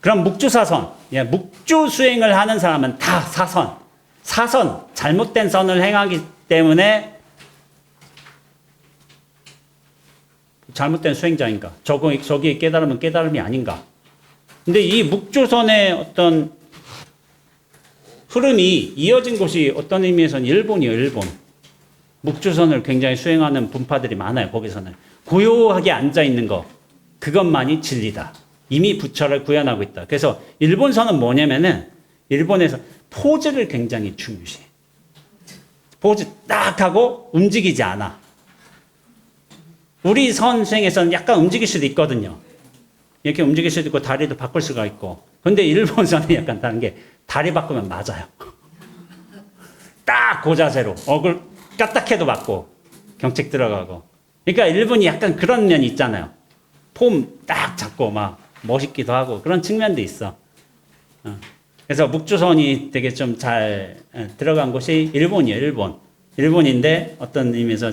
A: 그럼 묵주사선, 묵주 수행을 하는 사람은 다 사선, 잘못된 선을 행하기 때문에 잘못된 수행자인가? 저기 깨달으면 깨달음이 아닌가? 근데 이 묵주선의 어떤 흐름이 이어진 곳이 어떤 의미에서는 일본이에요, 일본. 묵주선을 굉장히 수행하는 분파들이 많아요, 거기서는. 고요하게 앉아있는 거, 그것만이 진리다. 이미 부처를 구현하고 있다. 그래서 일본선은 뭐냐면은, 일본에서 포즈를 굉장히 중요시해. 포즈 딱 하고 움직이지 않아. 우리 선 수행에서는 약간 움직일 수도 있거든요. 이렇게 움직일 수도 있고 다리도 바꿀 수가 있고. 근데 일본 선은 약간 다른 게 다리 바꾸면 맞아요. 딱 그 자세로 얼굴 까딱해도 맞고 경책 들어가고. 그러니까 일본이 약간 그런 면이 있잖아요. 폼 딱 잡고 막 멋있기도 하고 그런 측면도 있어. 그래서 묵주선이 되게 좀 잘 들어간 곳이 일본이에요. 일본인데 어떤 의미에서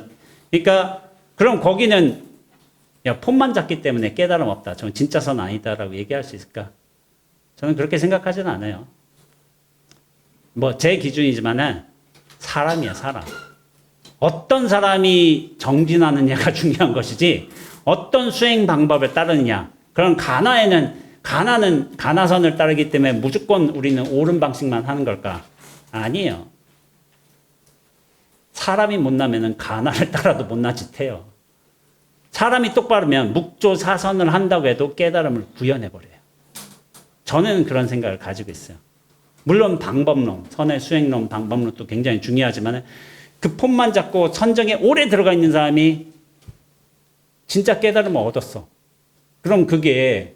A: 그러니까 그럼 거기는 폼만 잡기 때문에 깨달음 없다. 저는 진짜 선 아니다라고 얘기할 수 있을까? 저는 그렇게 생각하지는 않아요. 뭐 제 기준이지만은 사람이야, 사람. 어떤 사람이 정진하느냐가 중요한 것이지 어떤 수행 방법을 따르느냐. 그럼 가나는 가나선을 따르기 때문에 무조건 우리는 옳은 방식만 하는 걸까? 아니에요. 사람이 못나면은 가나를 따라도 못난 짓 해요. 사람이 똑바르면 묵조사선을 한다고 해도 깨달음을 구현해버려요. 저는 그런 생각을 가지고 있어요. 물론 방법론, 선의 수행론, 방법론도 굉장히 중요하지만 그 폰만 잡고 선정에 오래 들어가 있는 사람이 진짜 깨달음을 얻었어. 그럼 그게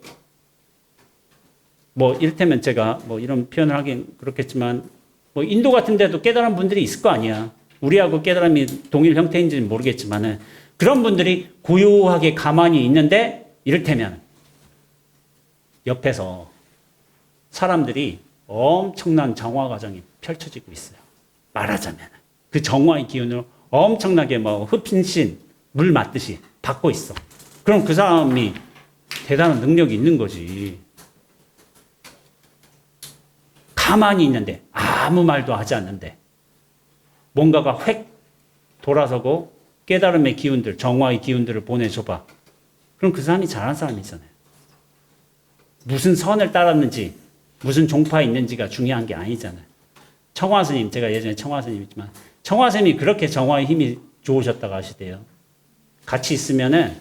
A: 뭐 이를테면 제가 뭐 이런 표현을 하긴 그렇겠지만 뭐 인도 같은 데도 깨달은 분들이 있을 거 아니야. 우리하고 깨달음이 동일 형태인지는 모르겠지만은 그런 분들이 고요하게 가만히 있는데 이를테면 옆에서 사람들이 엄청난 정화 과정이 펼쳐지고 있어요. 말하자면 그 정화의 기운을 엄청나게 뭐 흡신신 물 맞듯이 받고 있어. 그럼 그 사람이 대단한 능력이 있는 거지. 가만히 있는데 아무 말도 하지 않는데 뭔가가 획 돌아서고 깨달음의 기운들, 정화의 기운들을 보내줘봐. 그럼 그 사람이 잘한 사람이잖아요. 무슨 선을 따랐는지 무슨 종파에 있는지가 중요한 게 아니잖아요. 청화 스님, 제가 예전에 청화 스님이지만 청화 스님이 그렇게 정화의 힘이 좋으셨다고 하시대요. 같이 있으면은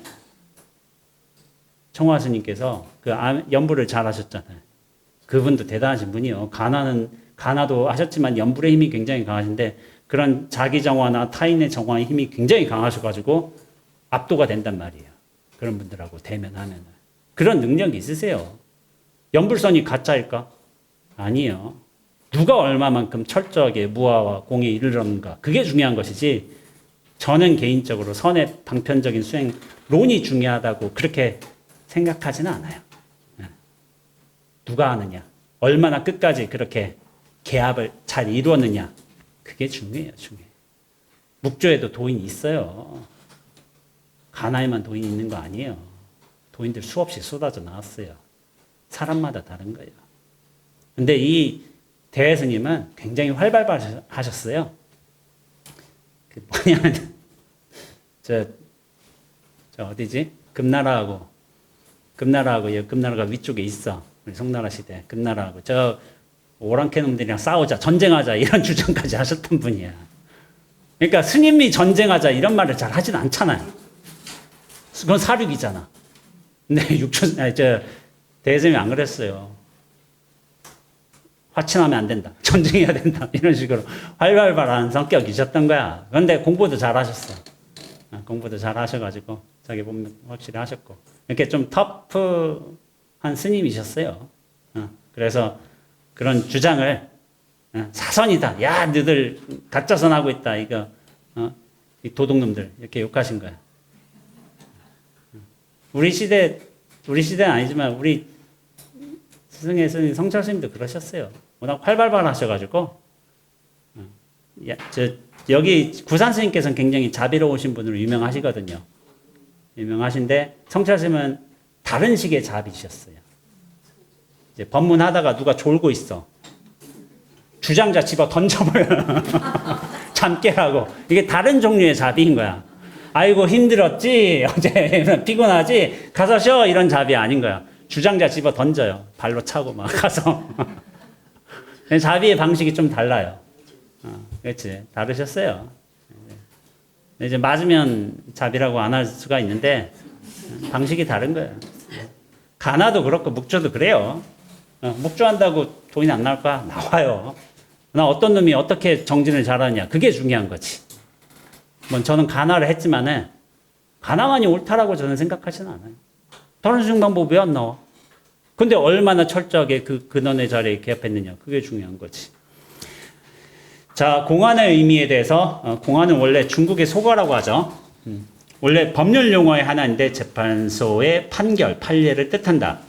A: 청화 스님께서 그 연불을 잘 하셨잖아요. 그분도 대단하신 분이요. 가나도 하셨지만 연불의 힘이 굉장히 강하신데 그런 자기 정화나 타인의 정화의 힘이 굉장히 강하셔가지고 압도가 된단 말이에요. 그런 분들하고 대면하면. 그런 능력이 있으세요. 연불선이 가짜일까? 아니에요. 누가 얼마만큼 철저하게 무아와 공에 이르렀는가. 그게 중요한 것이지 저는 개인적으로 선의 방편적인 수행론이 중요하다고 그렇게 생각하지는 않아요. 누가 하느냐. 얼마나 끝까지 그렇게 계합을 잘 이루었느냐. 그게 중요해요. 중요해요. 묵조에도 도인이 있어요. 가나에만 도인이 있는 거 아니에요. 도인들 수없이 쏟아져 나왔어요. 사람마다 다른 거예요. 근데 이 대스님은 굉장히 활발하셨어요. 그 뭐냐면 저 어디지? 금나라하고 금나라가 위쪽에 있어. 우리 송나라 시대 금나라하고 저 오랑캐 놈들이랑 싸우자, 전쟁하자 이런 주장까지 하셨던 분이야. 그러니까 스님이 전쟁하자 이런 말을 잘 하진 않잖아요. 그건 사륙이잖아. 근데 대스님이 안 그랬어요. 화친하면 안 된다. 전쟁해야 된다. 이런 식으로 활발한 성격이셨던 거야. 그런데 공부도 잘 하셨어. 공부도 잘 하셔가지고 자기 본명 확실히 하셨고 이렇게 좀 터프한 스님이셨어요. 그래서 그런 주장을 사선이다. 야, 너희들 가짜선 하고 있다. 이거 이 도둑놈들 이렇게 욕하신 거야. 우리 시대는 아니지만 우리 스승의 스님 성철 스님도 그러셨어요. 워낙 활발하셔가지고 여기 구산 스님께서는 굉장히 자비로우신 분으로 유명하시거든요. 유명하신데 성철 스님은 다른 식의 자비셨어요. 이제 법문하다가 누가 졸고 있어. 주장자 집어 던져버려. 잠 깨라고. 이게 다른 종류의 자비인 거야. 아이고 힘들었지? 어제 피곤하지? 가서 쉬어. 이런 자비 아닌 거야. 주장자 집어 던져요. 발로 차고 막 가서. 자비의 방식이 좀 달라요. 그렇지. 다르셨어요. 이제 맞으면 자비라고 안 할 수가 있는데 방식이 다른 거예요. 가나도 그렇고 묵조도 그래요. 묵조한다고 돈이 안 나올 거야? 나와요. 나 어떤 놈이 어떻게 정진을 잘하느냐. 그게 중요한 거지. 뭐 저는 가나를 했지만은 가나만이 옳다라고 저는 생각하지는 않아요. 다른 수행 방법 왜 안 나와? 근데 얼마나 철저하게 그 근원의 자리에 개합했느냐. 그게 중요한 거지. 자, 공안의 의미에 대해서 공안은 원래 중국의 소거라고 하죠. 원래 법률 용어의 하나인데 재판소의 판결, 판례를 뜻한다.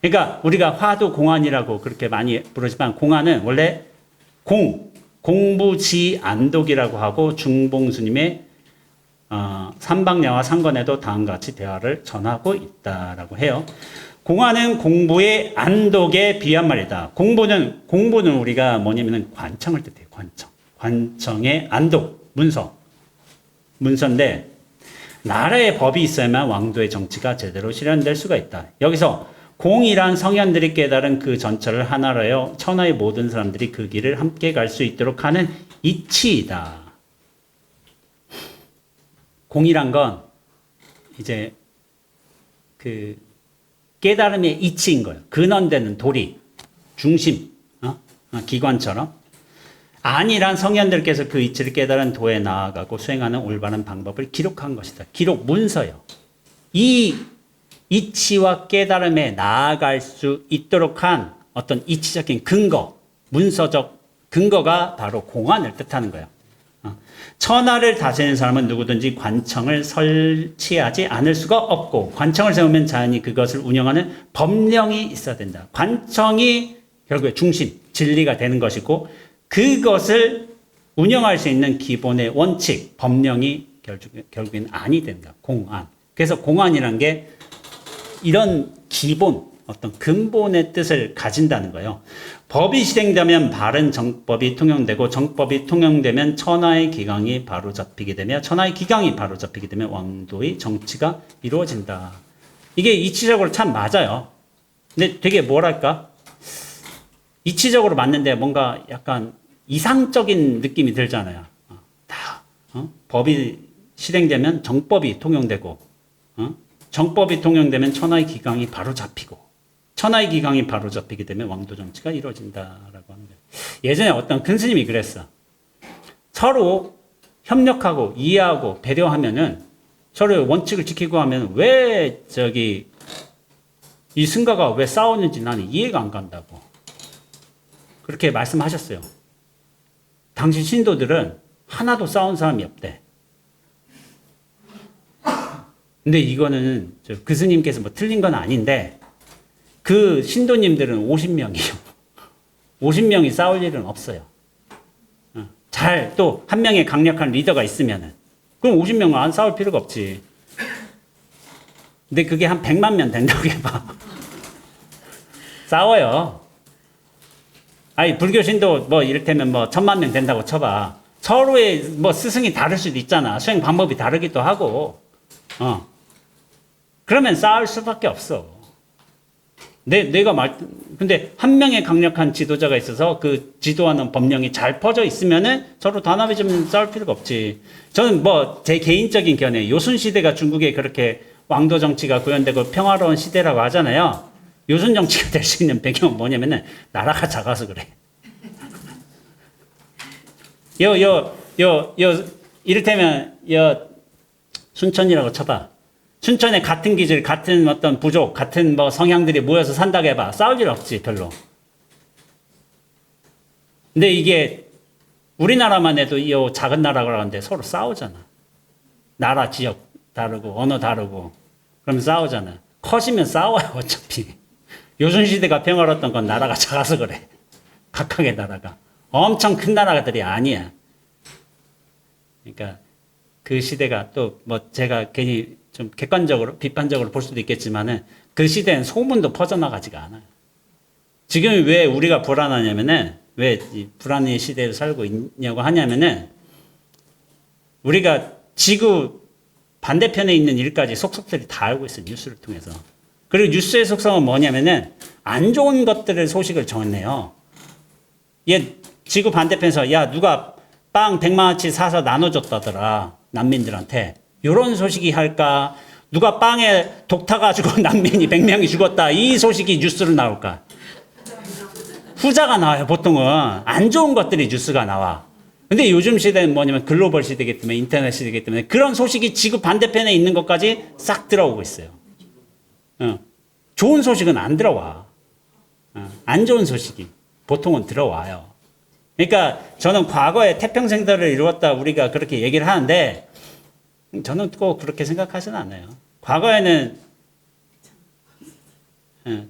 A: 그러니까 우리가 화두 공안이라고 그렇게 많이 부르지만 공안은 원래 공부지 안독이라고 하고 중봉스님의 삼박야와 상건에도 다음과 같이 대화를 전하고 있다라고 해요. 공안은 공부의 안독에 비한 말이다. 공부는 우리가 뭐냐면은 관청을 뜻해요. 관청의 안독, 문서. 문서인데 나라의 법이 있어야만 왕도의 정치가 제대로 실현될 수가 있다. 여기서 공이란 성현들이 깨달은 그 전철을 하나로 하여 천하의 모든 사람들이 그 길을 함께 갈 수 있도록 하는 이치이다. 공이란 건 이제 그 깨달음의 이치인 거예요. 근원되는 도리, 중심, 기관처럼. 안이란 성현들께서 그 이치를 깨달은 도에 나아가고 수행하는 올바른 방법을 기록한 것이다. 기록 문서요. 이 이치와 깨달음에 나아갈 수 있도록 한 어떤 이치적인 근거, 문서적 근거가 바로 공안을 뜻하는 거예요. 천하를 다스리는 사람은 누구든지 관청을 설치하지 않을 수가 없고, 관청을 세우면 자연히 그것을 운영하는 법령이 있어야 된다. 관청이 결국에 중심, 진리가 되는 것이고, 그것을 운영할 수 있는 기본의 원칙, 법령이 결국엔 안이 된다. 공안. 그래서 공안이란 게 이런 기본, 어떤 근본의 뜻을 가진다는 거예요. 법이 실행되면 바른 정법이 통용되고, 정법이 통용되면 천하의 기강이 바로 잡히게 되며, 천하의 기강이 바로 잡히게 되면 왕도의 정치가 이루어진다. 이게 이치적으로 참 맞아요. 근데 되게 뭐랄까? 이치적으로 맞는데 뭔가 약간 이상적인 느낌이 들잖아요. 법이 실행되면 정법이 통용되고, 정법이 통용되면 천하의 기강이 바로 잡히고, 천하의 기강이 바로 잡히게 되면 왕도 정치가 이루어진다라고 하는 거예요. 예전에 어떤 큰 스님이 그랬어. 서로 협력하고 이해하고 배려하면은, 서로의 원칙을 지키고 하면 왜 이 승가가 왜 싸웠는지 나는 이해가 안 간다고. 그렇게 말씀하셨어요. 당시 신도들은 하나도 싸운 사람이 없대. 근데 이거는 그 스님께서 뭐 틀린 건 아닌데, 그 신도님들은 50명이요. 50명이 싸울 일은 없어요. 또 한 명의 강력한 리더가 있으면은. 그럼 50명은 안 싸울 필요가 없지. 근데 그게 한 100만 명 된다고 해봐. 싸워요. 아니, 불교 신도 뭐 이를테면 뭐 1000만 명 된다고 쳐봐. 서로의 뭐 스승이 다를 수도 있잖아. 수행 방법이 다르기도 하고. 그러면 싸울 수밖에 없어. 근데 한 명의 강력한 지도자가 있어서 그 지도하는 법령이 잘 퍼져 있으면은 서로 단합해지면 싸울 필요가 없지. 저는 뭐 제 개인적인 견해, 요순 시대가 중국에 그렇게 왕도 정치가 구현되고 평화로운 시대라고 하잖아요. 요순 정치가 될 수 있는 배경은 뭐냐면은 나라가 작아서 그래. 이를테면 순천이라고 쳐봐. 춘천에 같은 기질, 같은 어떤 부족, 같은 뭐 성향들이 모여서 산다고 해봐. 싸울 일 없지, 별로. 근데 이게 우리나라만 해도 이 작은 나라고 하는데 서로 싸우잖아. 나라, 지역 다르고, 언어 다르고. 그럼 싸우잖아. 커지면 싸워요, 어차피. 요순시대가 평화로웠던 건 나라가 작아서 그래. 각각의 나라가. 엄청 큰 나라들이 아니야. 그러니까 그 시대가 또 뭐 제가 괜히 좀 객관적으로, 비판적으로 볼 수도 있겠지만은 그 시대엔 소문도 퍼져나가지가 않아요. 지금 왜 우리가 불안하냐면은, 왜 이 불안의 시대에 살고 있냐고 하냐면은, 우리가 지구 반대편에 있는 일까지 속속들이 다 알고 있어요. 뉴스를 통해서. 그리고 뉴스의 속성은 뭐냐면은, 안 좋은 것들을 소식을 전해요. 지구 반대편에서, 야, 누가 빵 100만원치 사서 나눠줬다더라. 난민들한테. 요런 소식이 할까? 누가 빵에 독 타가지고 난민이 100명이 죽었다. 이 소식이 뉴스로 나올까? 후자가 나와요, 보통은. 안 좋은 것들이 뉴스가 나와. 근데 요즘 시대는 뭐냐면 글로벌 시대이기 때문에, 인터넷 시대이기 때문에 그런 소식이 지구 반대편에 있는 것까지 싹 들어오고 있어요. 좋은 소식은 안 들어와. 안 좋은 소식이 보통은 들어와요. 그러니까 저는 과거에 태평생대를 이루었다 우리가 그렇게 얘기를 하는데, 저는 꼭 그렇게 생각하지는 않아요. 과거에는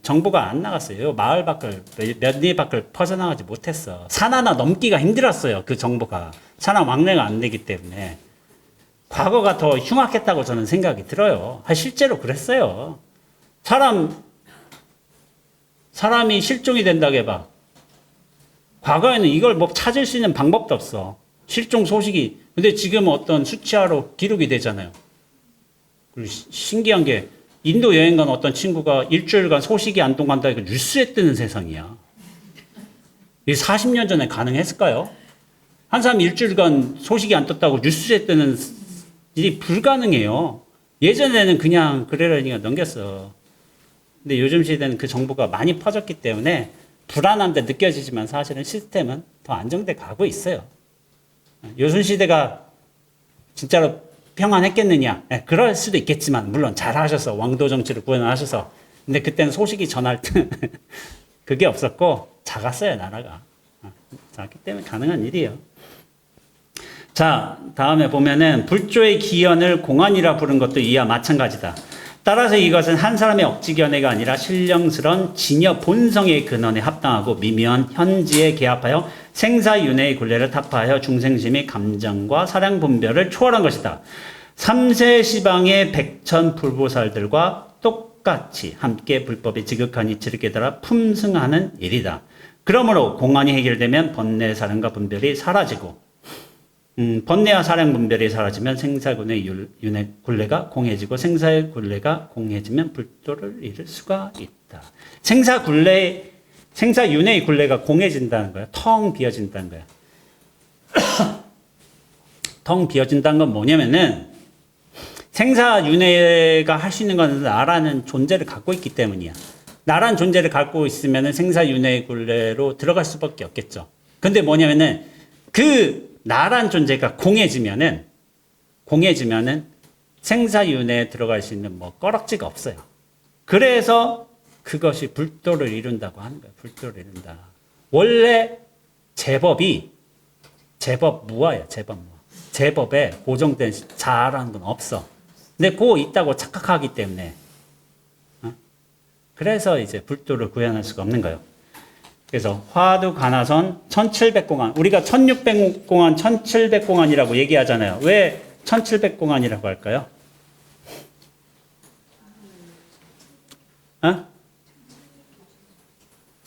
A: 정보가 안 나갔어요. 마을 밖을, 몇 리 밖을 퍼져나가지 못했어. 산 하나 넘기가 힘들었어요. 그 정보가. 산하 왕래가 안 되기 때문에. 과거가 더 흉악했다고 저는 생각이 들어요. 실제로 그랬어요. 사람이 실종이 된다고 해봐. 과거에는 이걸 뭐 찾을 수 있는 방법도 없어. 실종 소식이 근데 지금 어떤 수치화로 기록이 되잖아요. 그리고 신기한 게 인도 여행 간 어떤 친구가 일주일간 소식이 안 통한다 이거 뉴스에 뜨는 세상이야. 이게 40년 전에 가능했을까요? 한 사람이 일주일간 소식이 안 떴다고 뉴스에 뜨는 일이 불가능해요. 예전에는 그냥 그래라니까 넘겼어. 근데 요즘 시대는 그 정보가 많이 퍼졌기 때문에 불안한데 느껴지지만 사실은 시스템은 더 안정돼 가고 있어요. 요즘 시대가 진짜로 평안했겠느냐? 네, 그럴 수도 있겠지만 물론 잘하셔서 왕도 정치를 구현하셔서 근데 그때는 소식이 전할 때 그게 없었고 작았어요 나라가. 작기 때문에 가능한 일이에요. 자 다음에 보면은 불조의 기연을 공안이라 부른 것도 이와 마찬가지다. 따라서 이것은 한 사람의 억지견해가 아니라 신령스런 진여 본성의 근원에 합당하고 미묘한 현지에 개합하여 생사윤회의 굴레를 타파하여 중생심의 감정과 사량 분별을 초월한 것이다. 삼세시방의 백천불보살들과 똑같이 함께 불법의 지극한 이치를 깨달아 품승하는 일이다. 그러므로 공안이 해결되면 번뇌, 사량과 분별이 사라지고 번뇌와 사량 분별이 사라지면 생사군의 윤회 굴레가 공해지고 생사의 굴레가 공해지면 불도를 이룰 수가 있다. 생사윤회의 굴레가 공해진다는 거야. 텅 비어진다는 거야. 텅 비어진다는 건 뭐냐면은 생사윤회가 할 수 있는 건 나라는 존재를 갖고 있기 때문이야. 나라는 존재를 갖고 있으면은 생사윤회의 굴레로 들어갈 수밖에 없겠죠. 근데 뭐냐면은 그 나란 존재가 공해지면은 생사윤회에 들어갈 수 있는 뭐 꺼럭지가 없어요. 그래서 그것이 불도를 이룬다고 하는 거예요. 불도를 이룬다. 원래 제법 무아예요. 제법 무아. 제법에 고정된 자라는 건 없어. 근데 그거 있다고 착각하기 때문에 그래서 이제 불도를 구현할 수가 없는 거예요. 그래서 화두 가나선 1700공안 우리가 1600공안 1700공안이라고 얘기하잖아요. 왜 1700공안이라고 할까요?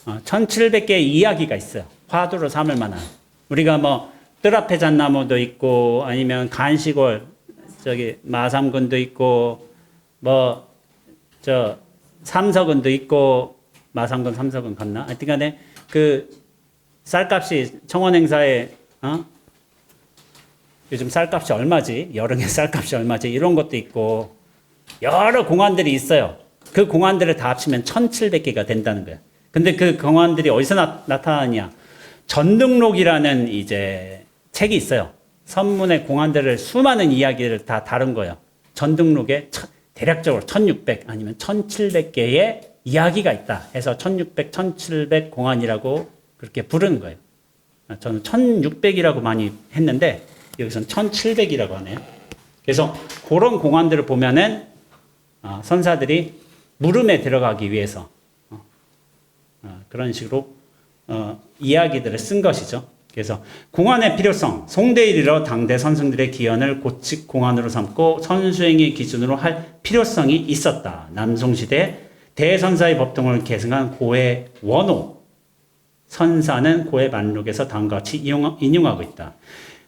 A: 1700개의 이야기가 있어요. 화두로 삼을 만한. 우리가 뭐 뜰앞에 잣나무도 있고 아니면 간시골 저기 마삼근도 있고 뭐 저 삼서근도 있고 마삼근 삼서근 갔나? 하여튼간에 그 쌀값이 청원행사에 요즘 쌀값이 얼마지? 여름에 쌀값이 얼마지? 이런 것도 있고 여러 공안들이 있어요. 그 공안들을 다 합치면 1700개가 된다는 거예요. 근데 그 공안들이 어디서 나타나냐? 전등록이라는 이제 책이 있어요. 선문의 공안들을 수많은 이야기를 다 다룬 거예요. 전등록에 대략적으로 1600 아니면 1700개의 이야기가 있다 해서 1600, 1700 공안이라고 그렇게 부르는 거예요. 저는 1600이라고 많이 했는데 여기서는 1700이라고 하네요. 그래서 그런 공안들을 보면은 선사들이 물음에 들어가기 위해서 그런 식으로 이야기들을 쓴 것이죠. 그래서 공안의 필요성, 송대에 이르러 당대 선승들의 기원을 고칙 공안으로 삼고 선수행의 기준으로 할 필요성이 있었다. 남송시대 대선사의 법통을 계승한 고해 원호 선사는 고해 만록에서 다음과 같이 인용하고 있다.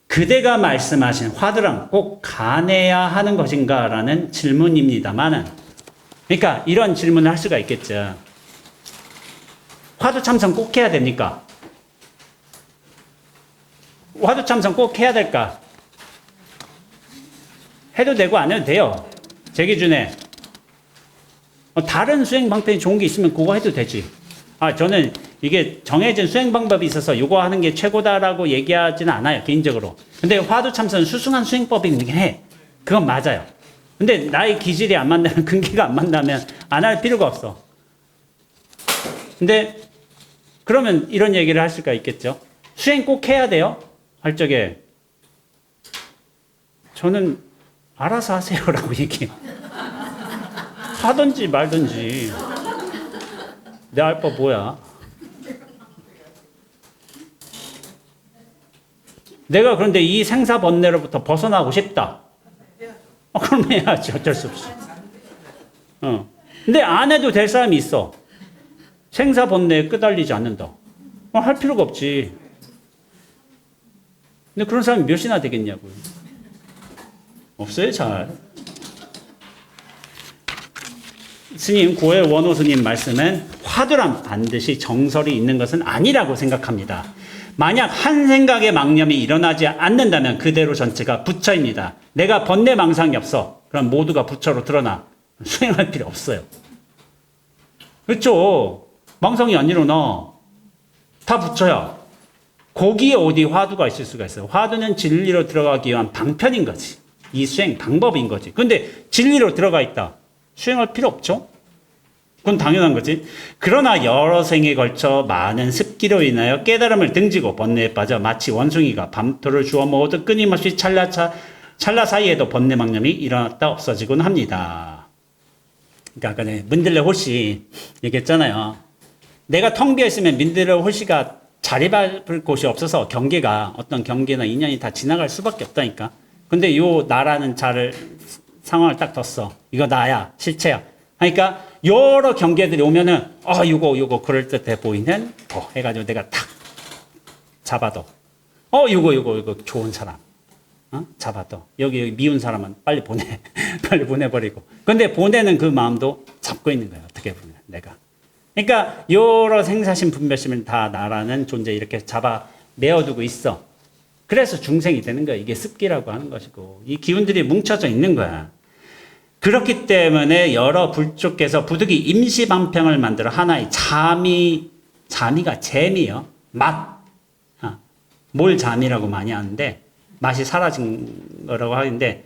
A: 그대가 말씀하신 화두랑 꼭 가내야 하는 것인가? 라는 질문입니다만은 그러니까 이런 질문을 할 수가 있겠죠. 화두 참선 꼭 해야 됩니까? 화두 참선 꼭 해야 될까? 해도 되고 안 해도 돼요. 제 기준에. 다른 수행 방법이 좋은 게 있으면 그거 해도 되지. 저는 이게 정해진 수행 방법이 있어서 이거 하는 게 최고다라고 얘기하지는 않아요. 개인적으로. 근데 화두 참선은 수승한 수행법이긴 해. 그건 맞아요. 근데 나의 기질이 안 맞다면, 근기가 안 맞다면 안 할 필요가 없어. 근데 그러면 이런 얘기를 할 수가 있겠죠. 수행 꼭 해야 돼요? 할 적에 저는 알아서 하세요라고 얘기해요. 하든지 말든지 내 알 바 뭐야. 내가 그런데 이 생사번뇌로부터 벗어나고 싶다. 그럼 해야지. 어쩔 수 없이. 근데 안 해도 될 사람이 있어. 생사번뇌에 끄달리지 않는다. 할 필요가 없지. 근데 그런 사람이 몇이나 되겠냐고요. 없어요, 잘. 스님, 고해 원호 스님 말씀은 화두란 반드시 정설이 있는 것은 아니라고 생각합니다. 만약 한 생각의 망념이 일어나지 않는다면 그대로 전체가 부처입니다. 내가 번뇌망상이 없어. 그럼 모두가 부처로 드러나. 수행할 필요 없어요. 그렇죠. 망상이 안 일어나. 다 부처야. 거기에 어디 화두가 있을 수가 있어요. 화두는 진리로 들어가기 위한 방편인 거지. 이 수행 방법인 거지. 근데 진리로 들어가 있다. 수행할 필요 없죠. 그건 당연한 거지. 그러나 여러 생에 걸쳐 많은 습기로 인하여 깨달음을 등지고 번뇌에 빠져 마치 원숭이가 밤토를 주워 먹어도 끊임없이 찰나 사이에도 번뇌 망념이 일어났다 없어지곤 합니다. 그러니까 아까 민들레 홀씨 얘기했잖아요. 내가 텅 비어있으면 민들레 홀씨가 자리 밟을 곳이 없어서 경계가 어떤 경계나 인연이 다 지나갈 수밖에 없다니까. 근데 요 나라는 상황을 딱 뒀어. 이거 나야, 실체야. 그러니까 여러 경계들이 오면은 요거 그럴듯해 보이는 해가지고 내가 탁 잡아도 요거 좋은 사람 잡아도 여기 미운 사람은 빨리 빨리 보내버리고. 근데 보내는 그 마음도 잡고 있는 거야. 어떻게 보면 내가. 그러니까 여러 생사심 분별심을 다 나라는 존재 이렇게 잡아 메어두고 있어. 그래서 중생이 되는 거야. 이게 습기라고 하는 것이고 이 기운들이 뭉쳐져 있는 거야. 그렇기 때문에 여러 불족께서 부득이 임시방평을 만들어 하나의 자미가 재미요. 맛. 뭘 자미라고 많이 하는데 맛이 사라진 거라고 하는데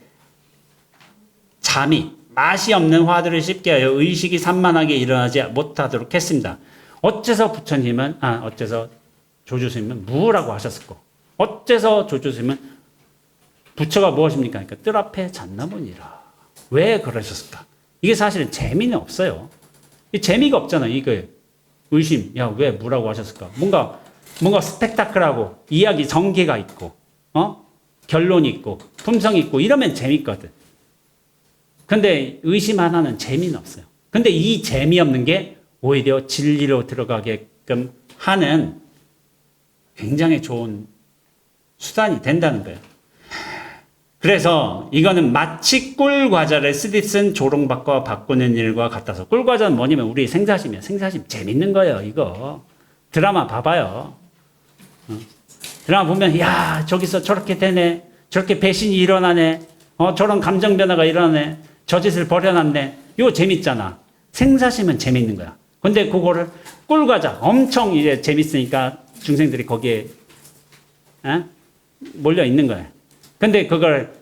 A: 자미. 맛이 없는 화두를 씹게 하여 의식이 산만하게 일어나지 못하도록 했습니다. 어째서 어째서 조주스님은 무라고 하셨을까? 어째서 조주스님은 부처가 무엇입니까? 그러니까 뜰 앞에 잣나무니라. 왜 그러셨을까? 이게 사실은 재미는 없어요. 재미가 없잖아. 이게 의심. 왜 무라고 하셨을까? 뭔가 스펙타클하고 이야기 전개가 있고, 결론이 있고, 품성이 있고 이러면 재밌거든. 근데 의심 하나는 재미는 없어요. 근데 이 재미없는 게 오히려 진리로 들어가게끔 하는 굉장히 좋은 수단이 된다는 거예요. 그래서 이거는 마치 꿀과자를 쓰듯 쓴 조롱박과 바꾸는 일과 같아서 꿀과자는 뭐냐면 우리 생사심이야. 생사심 재밌는 거예요. 이거 드라마 봐봐요. 드라마 보면 저기서 저렇게 되네. 저렇게 배신이 일어나네. 저런 감정 변화가 일어나네. 저 짓을 벌여놨네. 이거 재밌잖아. 생사심은 재밌는 거야. 근데 그거를 꿀과자 엄청 이제 재밌으니까 중생들이 거기에 몰려 있는 거야. 근데 그걸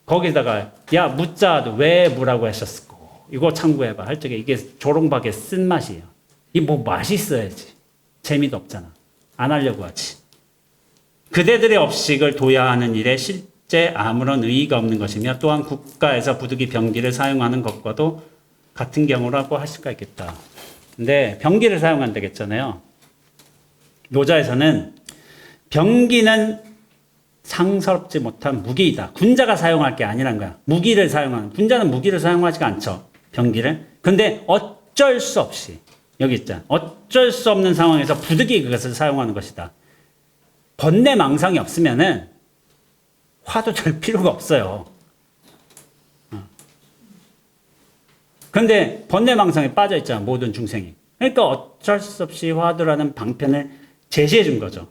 A: 거기다가 무자도 왜 무라고 하셨을까? 이거 참고해봐. 할 적에 이게 조롱박의 쓴맛이에요. 이 맛이 있어야지. 재미도 없잖아. 안 하려고 하지. 그대들의 업식을 도야하는 일에 실제 아무런 의의가 없는 것이며 또한 국가에서 부득이 병기를 사용하는 것과도 같은 경우라고 할 수가 있겠다. 근데 병기를 사용한다고 했잖아요. 묘자에서는 병기는 상스럽지 못한 무기이다. 군자가 사용할 게 아니란 거야. 무기를 사용하는. 군자는 무기를 사용하지가 않죠. 병기를. 근데 어쩔 수 없이 여기 있잖아. 어쩔 수 없는 상황에서 부득이 그것을 사용하는 것이다. 번뇌망상이 없으면은 화도 될 필요가 없어요. 근데 번뇌망상에 빠져 있잖아. 모든 중생이. 그러니까 어쩔 수 없이 화두라는 방편을 제시해 준 거죠.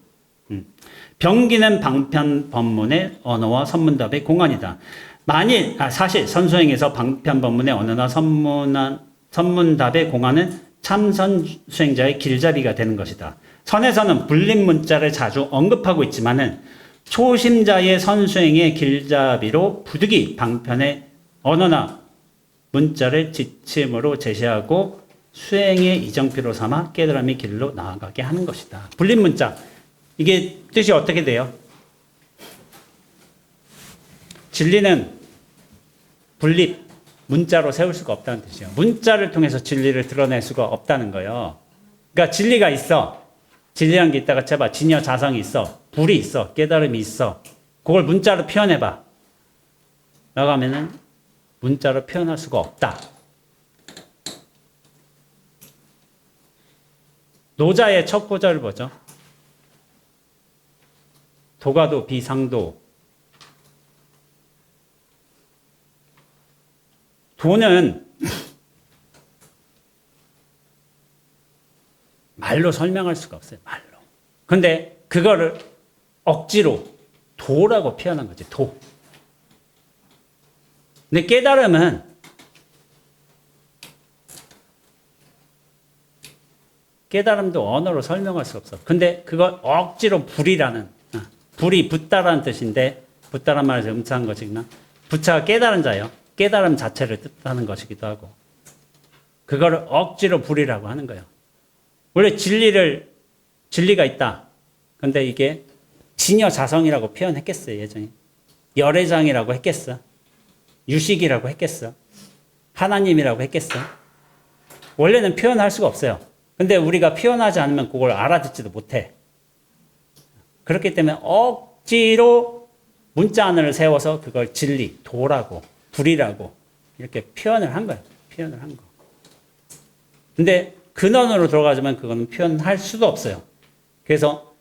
A: 병기는 방편 법문의 언어와 선문답의 공안이다. 만일 사실 선수행에서 방편 법문의 언어나 선문답의 공안은 참선 수행자의 길잡이가 되는 것이다. 선에서는 불림 문자를 자주 언급하고 있지만은 초심자의 선수행의 길잡이로 부득이 방편의 언어나 문자를 지침으로 제시하고 수행의 이정표로 삼아 깨달음의 길로 나아가게 하는 것이다. 불림 문자. 이게 뜻이 어떻게 돼요? 진리는 분립, 문자로 세울 수가 없다는 뜻이에요. 문자를 통해서 진리를 드러낼 수가 없다는 거예요. 그러니까 진리가 있어. 진리란 게 있다가 쳐봐. 진여 자성이 있어. 불이 있어. 깨달음이 있어. 그걸 문자로 표현해봐. 라고 하면은 문자로 표현할 수가 없다. 노자의 첫 구절을 보죠. 도가도 비상도. 도는 말로 설명할 수가 없어요. 말로. 근데 그거를 억지로 도라고 표현한 거지. 도. 근데 깨달음은 깨달음도 언어로 설명할 수 없어. 근데 그걸 억지로 불이라는, 불이 붙다라는 뜻인데, 붙다란 말에서 음차한 것이구나. 부차가 깨달은 자예요. 깨달음 자체를 뜻하는 것이기도 하고. 그거를 억지로 불이라고 하는 거예요. 원래 진리가 있다. 근데 이게 진여자성이라고 표현했겠어요, 예전에. 열애장이라고 했겠어. 유식이라고 했겠어. 하나님이라고 했겠어. 원래는 표현할 수가 없어요. 근데 우리가 표현하지 않으면 그걸 알아듣지도 못해. 그렇기 때문에 억지로 문자 하나를 세워서 그걸 진리, 도라고, 불이라고 이렇게 표현을 한 거예요. 표현을 한 거. 근데 근원으로 들어가자면 그거는 표현할 수도 없어요. 그래서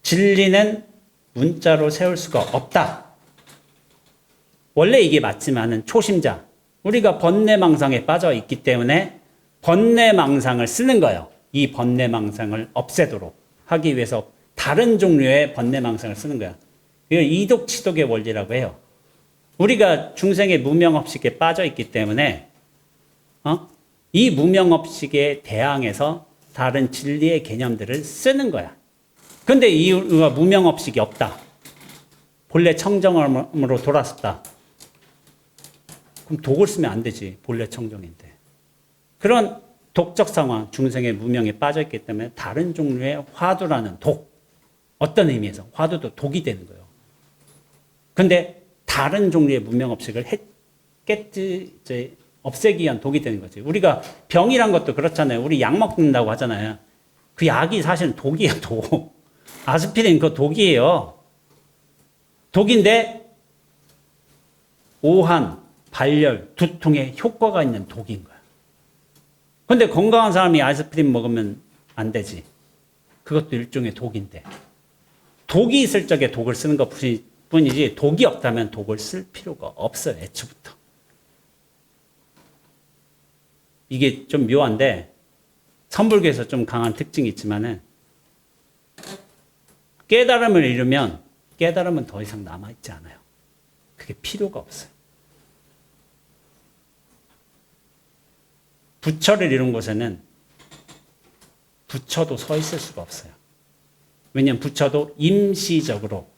A: 진리는 문자로 세울 수가 없다. 원래 이게 맞지만은 초심자, 우리가 번뇌망상에 빠져 있기 때문에 번뇌망상을 쓰는 거예요. 이 번뇌망상을 없애도록 하기 위해서 다른 종류의 번뇌망상을 쓰는 거야. 이걸 이독치독의 원리라고 해요. 우리가 중생의 무명업식에 빠져 있기 때문에 이 무명업식에 대항해서 다른 진리의 개념들을 쓰는 거야. 근데 이가 무명업식이 없다. 본래 청정으로 돌아섰다. 그럼 독을 쓰면 안 되지. 본래 청정인데. 그런 독적 상황, 중생의 무명에 빠져있기 때문에 다른 종류의 화두라는 독, 어떤 의미에서 화두도 독이 되는 거예요. 근데 다른 종류의 무명업식을 없애기 위한 독이 되는 거지. 우리가 병이란 것도 그렇잖아요. 우리 약 먹는다고 하잖아요. 그 약이 사실은 독이에요, 독. 아스피린 그거 독이에요. 독인데 오한, 발열, 두통에 효과가 있는 독인 거야. 근데 건강한 사람이 아스피린 먹으면 안 되지. 그것도 일종의 독인데. 독이 있을 적에 독을 쓰는 것 뿐이지 독이 없다면 독을 쓸 필요가 없어요. 애초부터. 이게 좀 묘한데 선불교에서 좀 강한 특징이 있지만은 깨달음을 이루면 깨달음은 더 이상 남아있지 않아요. 그게 필요가 없어요. 부처를 이룬 곳에는 부처도 서 있을 수가 없어요. 왜냐하면 부처도 임시적으로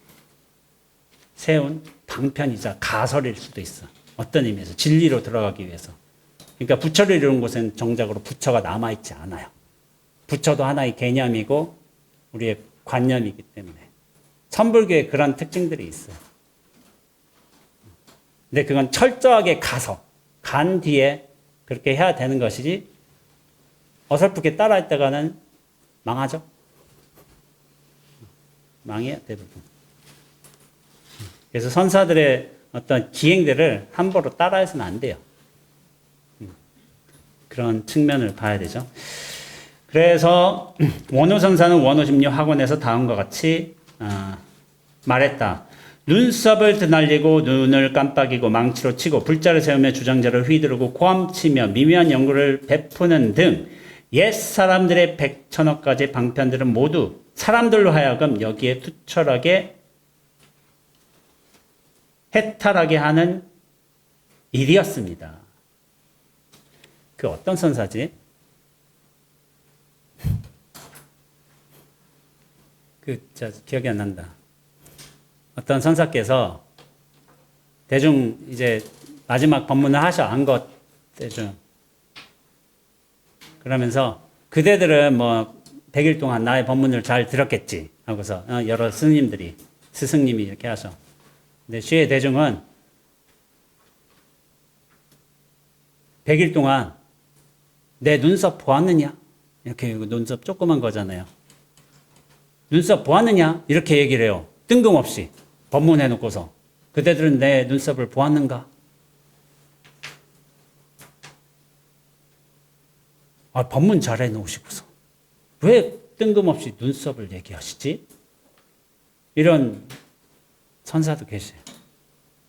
A: 세운 방편이자 가설일 수도 있어. 어떤 의미에서 진리로 들어가기 위해서. 그러니까 부처를 이룬 곳에는 정작으로 부처가 남아있지 않아요. 부처도 하나의 개념이고 우리의 관념이기 때문에. 천불교에 그런 특징들이 있어요. 근데 그건 철저하게 가서 간 뒤에 그렇게 해야 되는 것이지 어설프게 따라했다가는 망하죠. 망해요, 대부분. 그래서 선사들의 어떤 기행들을 함부로 따라해서는 안 돼요. 그런 측면을 봐야 되죠. 그래서 원호선사는 원호심리 학원에서 다음과 같이 말했다. 눈썹을 드날리고 눈을 깜빡이고 망치로 치고 불자를 세우며 주장자를 휘두르고 고함치며 미묘한 연구를 베푸는 등 옛 사람들의 백천억 가지 방편들은 모두 사람들로 하여금 여기에 투철하게 해탈하게 하는 일이었습니다. 그 어떤 선사지? 기억이 안 난다. 어떤 선사께서 대중 이제 마지막 법문을 하셔. 안것 대중. 그러면서 그대들은 뭐 100일 동안 나의 법문을 잘 들었겠지 하고서 여러 스님들이 스승님이 이렇게 하셔. 근데 시의 대중은 100일 동안 내 눈썹 보았느냐? 이렇게 눈썹 조그만 거잖아요. 눈썹 보았느냐? 이렇게 얘기를 해요. 뜬금없이 법문해놓고서 그대들은 내 눈썹을 보았는가? 법문 잘 해놓으시고서 왜 뜬금없이 눈썹을 얘기하시지? 이런 선사도 계셔.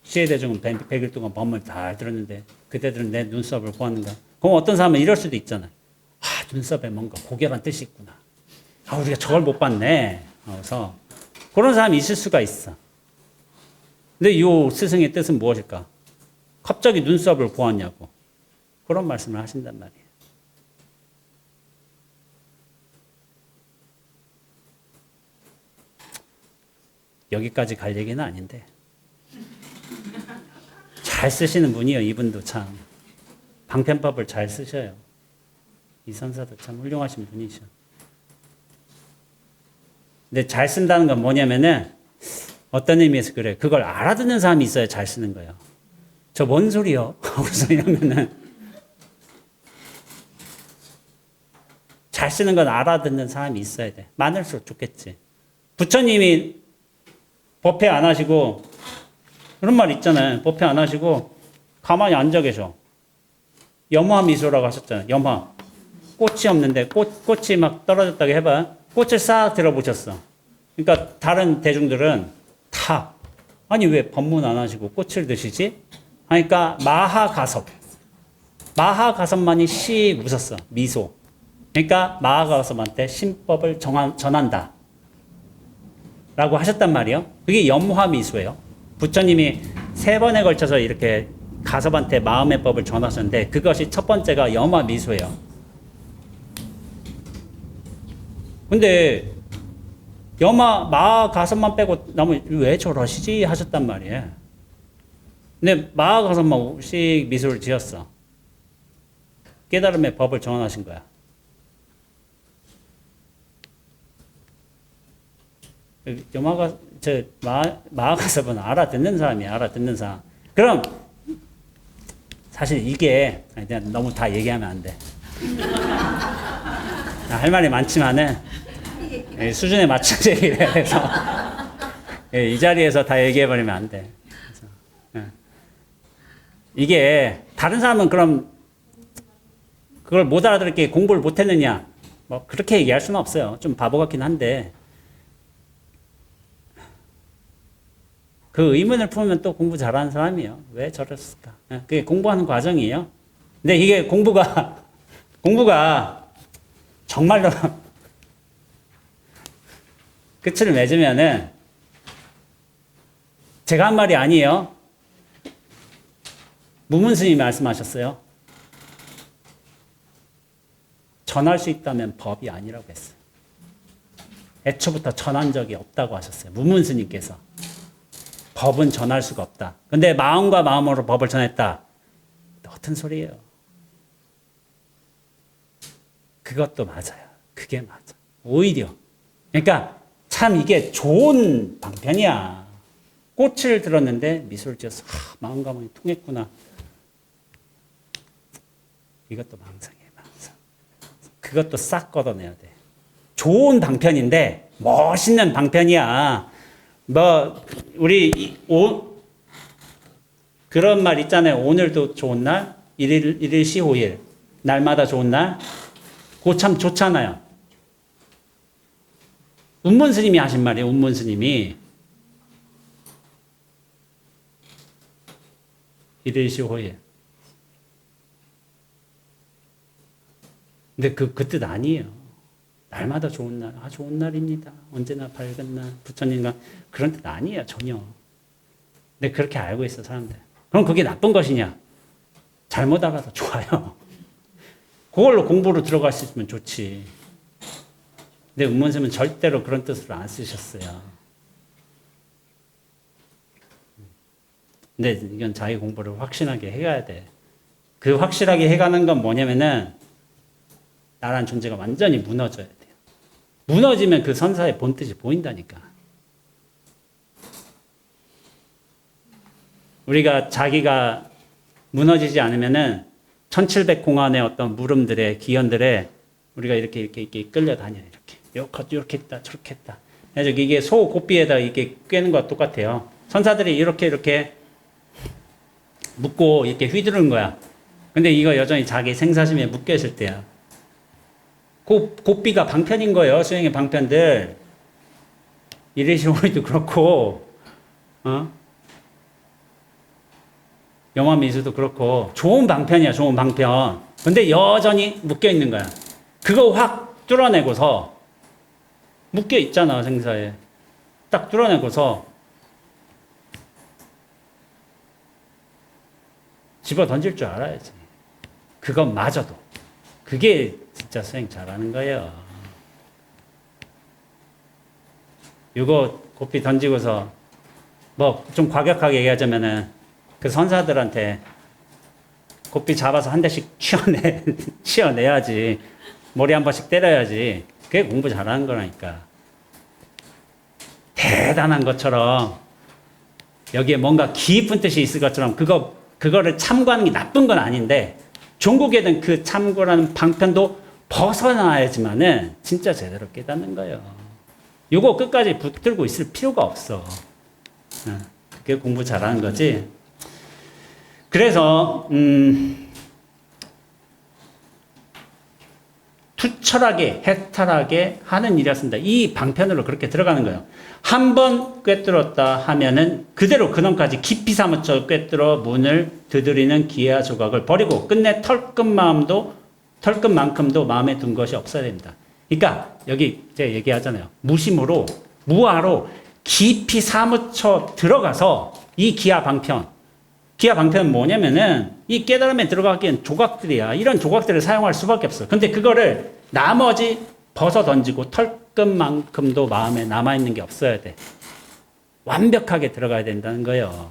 A: 시해대중은 100일 동안 법문을 다 들었는데 그대들은 내 눈썹을 보았는가? 그럼 어떤 사람은 이럴 수도 있잖아요. 아, 눈썹에 뭔가 고결한 뜻이 있구나. 아, 우리가 저걸 못 봤네. 그래서 그런 사람이 있을 수가 있어. 근데 이 스승의 뜻은 무엇일까? 갑자기 눈썹을 보았냐고. 그런 말씀을 하신단 말이에요. 여기까지 갈 얘기는 아닌데 잘 쓰시는 분이에요. 이분도 참 방편법을 잘 쓰셔요. 이 선사도 참 훌륭하신 분이셔. 근데 잘 쓴다는 건 뭐냐면은 어떤 의미에서 그래. 그걸 알아듣는 사람이 있어야 잘 쓰는 거예요. 저 뭔 소리요? 하고서 이러면은 잘 쓰는 건 알아듣는 사람이 있어야 돼. 많을수록 좋겠지. 부처님이 법회 안 하시고 그런 말 있잖아요. 법회 안 하시고 가만히 앉아 계셔. 염화 미소라고 하셨잖아요. 염화. 꽃이 없는데 꽃이 막 떨어졌다고 해봐. 꽃을 싹 들어보셨어. 그러니까 다른 대중들은 다 아니 왜 법문 안 하시고 꽃을 드시지? 하니까 마하가섭만이 씩 웃었어. 미소. 그러니까 마하가섭한테 신법을 전한다. 라고 하셨단 말이에요. 그게 염화미소예요. 부처님이 3번에 걸쳐서 이렇게 가섭한테 마음의 법을 전하셨는데 그것이 첫 번째가 염화미소예요. 근데 마하가섭만 빼고 나머지 왜 저러시지 하셨단 말이에요. 근데 마하가섭만 씩 미소를 지었어. 깨달음의 법을 전하신 거야. 마하가섭은 알아듣는 사람이야. 알아듣는 사람. 그럼 사실 이게 너무 다 얘기하면 안 돼. 할 말이 많지만은 수준에 맞춰서 얘기를 해서 이 자리에서 다 얘기해버리면 안 돼. 그래서, 이게 다른 사람은 그럼 그걸 못 알아듣게 공부를 못했느냐? 뭐 그렇게 얘기할 수는 없어요. 좀 바보 같긴 한데 그 의문을 풀면 또 공부 잘하는 사람이에요. 왜 저랬을까? 그게 공부하는 과정이에요. 근데 이게 공부가 정말로 끝을 맺으면은 제가 한 말이 아니에요. 무문스님이 말씀하셨어요. 전할 수 있다면 법이 아니라고 했어요. 애초부터 전한 적이 없다고 하셨어요. 무문스님께서. 법은 전할 수가 없다. 근데 마음과 마음으로 법을 전했다. 어떤 소리예요? 그것도 맞아요. 그게 맞아. 오히려. 그러니까 참 이게 좋은 방편이야. 꽃을 들었는데 미소를 지어서 마음과 마음이 통했구나. 이것도 망상이에요. 망상. 그것도 싹 걷어내야 돼. 좋은 방편인데 멋있는 방편이야. 뭐 우리 그런 말 있잖아요. 오늘도 좋은 날, 일일시 호일. 날마다 좋은 날. 그거 참 좋잖아요. 운문 스님이 하신 말이에요. 운문 스님이. 일일시 호일. 근데 그 뜻 아니에요. 날마다 좋은 날, 좋은 날입니다. 언제나 밝은 날, 부처님과 그런 뜻 아니에요, 전혀. 근데 그렇게 알고 있어, 사람들. 그럼 그게 나쁜 것이냐? 잘못 알아서 좋아요. 그걸로 공부로 들어갈 수 있으면 좋지. 근데 운문스님은 절대로 그런 뜻으로 안 쓰셨어요. 근데 이건 자기 공부를 확실하게 해가야 돼. 그 확실하게 해가는 건 뭐냐면은 나라는 존재가 완전히 무너져야 돼요. 무너지면 그 선사의 본뜻이 보인다니까. 우리가 자기가 무너지지 않으면은 1700공안의 어떤 물음들의 기현들에 우리가 이렇게 끌려다녀요. 이렇게 했다, 저렇게 했다. 그래서 이게 소 고삐에다 이렇게 꿰는 것과 똑같아요. 선사들이 이렇게 묶고 이렇게 휘두르는 거야. 근데 이거 여전히 자기 생사심에 묶여 있을 때야. 고삐가 방편인 거예요. 수행의 방편들. 이래시오리도 그렇고 어? 영화 미수도 그렇고 좋은 방편이야, 좋은 방편. 근데 여전히 묶여 있는 거야. 그거 확 뚫어내고서 묶여 있잖아, 생사에. 딱 뚫어내고서 집어 던질 줄 알아야지. 그것마저도. 그게 진짜 수행 잘하는 거예요. 이거 고삐 던지고서 뭐 좀 과격하게 얘기하자면은 그 선사들한테 고삐 잡아서 한 대씩 치어내야지. 머리 한 번씩 때려야지. 그게 공부 잘하는 거라니까. 대단한 것처럼 여기에 뭔가 깊은 뜻이 있을 것처럼 그거를 참고하는 게 나쁜 건 아닌데 종국에는 그 참고라는 방편도 벗어나야지만은 진짜 제대로 깨닫는 거예요. 요거 끝까지 붙들고 있을 필요가 없어. 그게 공부 잘하는 거지. 그래서 투철하게 해탈하게 하는 일이었습니다. 이 방편으로 그렇게 들어가는 거예요. 한 번 꿰뚫었다 하면은 그대로 근원까지 깊이 사무쳐 꿰뚫어 문을 두드리는 기회와 조각을 버리고 끝내 털끝만큼도 마음에 둔 것이 없어야 됩니다. 그러니까 여기 제가 얘기하잖아요. 무심으로 무아로 깊이 사무쳐 들어가서 이 기하 방편은 뭐냐면은 이 깨달음에 들어가기엔 조각들이야. 이런 조각들을 사용할 수밖에 없어. 근데 그거를 나머지 벗어 던지고 털끝만큼도 마음에 남아있는 게 없어야 돼. 완벽하게 들어가야 된다는 거예요.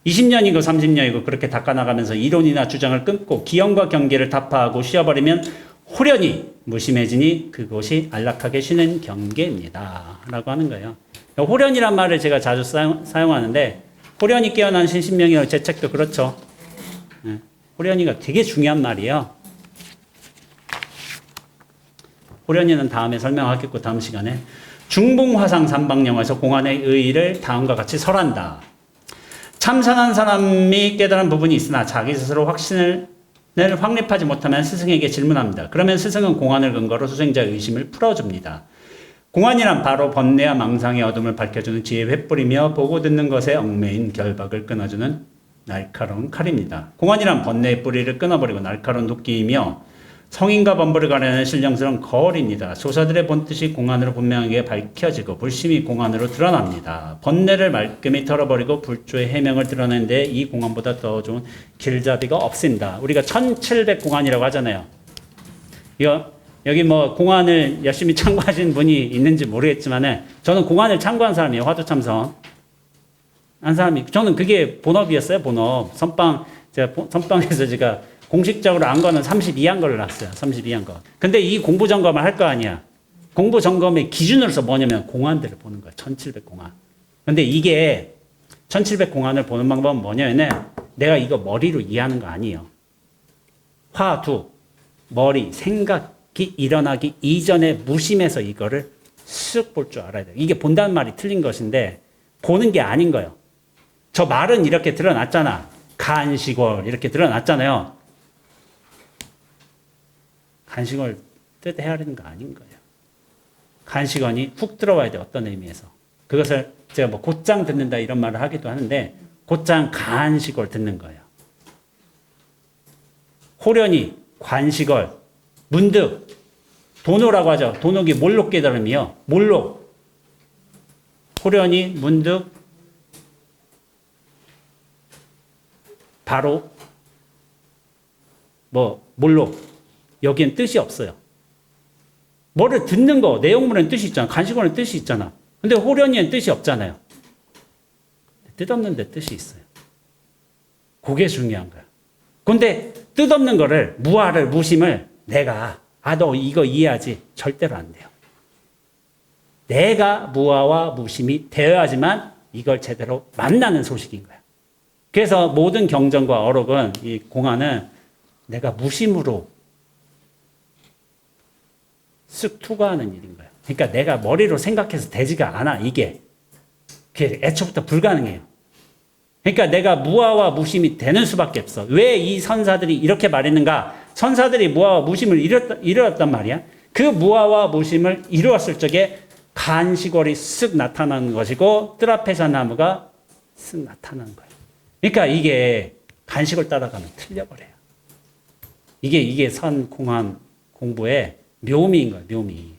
A: 20년이고 30년이고 그렇게 닦아나가면서 이론이나 주장을 끊고 기형과 경계를 타파하고 쉬어버리면 호련히 무심해지니 그곳이 안락하게 쉬는 경계입니다. 라고 하는 거예요. 호련이란 말을 제가 자주 사용하는데 호련히 깨어난 신신명이라고 제 책도 그렇죠. 호련이가 되게 중요한 말이에요. 호련이는 다음에 설명하겠고 다음 시간에 중봉화상 삼방영화에서 공안의 의의를 다음과 같이 설한다. 참선한 사람이 깨달은 부분이 있으나 자기 스스로 확신을 확립하지 못하면 스승에게 질문합니다. 그러면 스승은 공안을 근거로 수생자의 의심을 풀어줍니다. 공안이란 바로 번뇌와 망상의 어둠을 밝혀주는 지혜의 횃불이며 보고 듣는 것에 얽매인 결박을 끊어주는 날카로운 칼입니다. 공안이란 번뇌의 뿌리를 끊어버리고 날카로운 도끼이며 성인과 범부를 가려는 신령스러운 거울입니다. 조사들의 본뜻이 공안으로 분명하게 밝혀지고 불심이 공안으로 드러납니다. 번뇌를 말끔히 털어버리고 불조의 해명을 드러내는 데 이 공안보다 더 좋은 길잡이가 없습니다. 우리가 1700공안이라고 하잖아요. 여기 뭐 공안을 열심히 참고하신 분이 있는지 모르겠지만 저는 공안을 참고한 사람이에요. 화두참선 한 사람이. 저는 그게 본업이었어요. 본업. 선방에서 제가 공식적으로 안 거는 32한 거를 났어요. 32한 거. 근데 이 공부 점검을 할 거 아니야. 공부 점검의 기준으로서 뭐냐면 공안들을 보는 거야. 1700공안. 근데 이게 1700공안을 보는 방법은 뭐냐면 내가 이거 머리로 이해하는 거 아니에요. 화두, 머리, 생각이 일어나기 이전에 무심해서 이거를 쓱 볼 줄 알아야 돼요. 이게 본다는 말이 틀린 것인데 보는 게 아닌 거예요. 저 말은 이렇게 드러났잖아. 간식월 이렇게 드러났잖아요. 간식을 뜻헤아리는 거 아닌 거예요. 간식원이 훅 들어와야 돼. 어떤 의미에서. 그것을 제가 뭐 곧장 듣는다 이런 말을 하기도 하는데 곧장 간식을 듣는 거예요. 호련히 관식을 문득 도노라고 하죠. 도노기 몰록 깨달음이요. 몰록. 호련히 문득 바로 몰록. 여기엔 뜻이 없어요. 뭐를 듣는 거, 내용물에는 뜻이 있잖아. 간식원에는 뜻이 있잖아. 근데 호련이엔 뜻이 없잖아요. 뜻없는데 뜻이 있어요. 그게 중요한 거야. 근데 뜻없는 거를, 무심을 내가, 너 이거 이해하지? 절대로 안 돼요. 내가 무아와 무심이 되어야지만 이걸 제대로 만나는 소식인 거야. 그래서 모든 경전과 어록은, 이 공안은 내가 무심으로 쓱 투과하는 일인 거예요. 그러니까 내가 머리로 생각해서 되지가 않아, 이게. 그게 애초부터 불가능해요. 그러니까 내가 무아와 무심이 되는 수밖에 없어. 왜 이 선사들이 이렇게 말했는가? 선사들이 무아와 무심을 이루었단 말이야. 그 무아와 무심을 이루었을 적에 간시골이 쓱 나타나는 것이고 트라페사 나무가 쓱 나타나는 거예요. 그러니까 이게 간식을 따라가면 틀려버려요. 이게 선공안 공부의 묘미인 거예요. 묘미.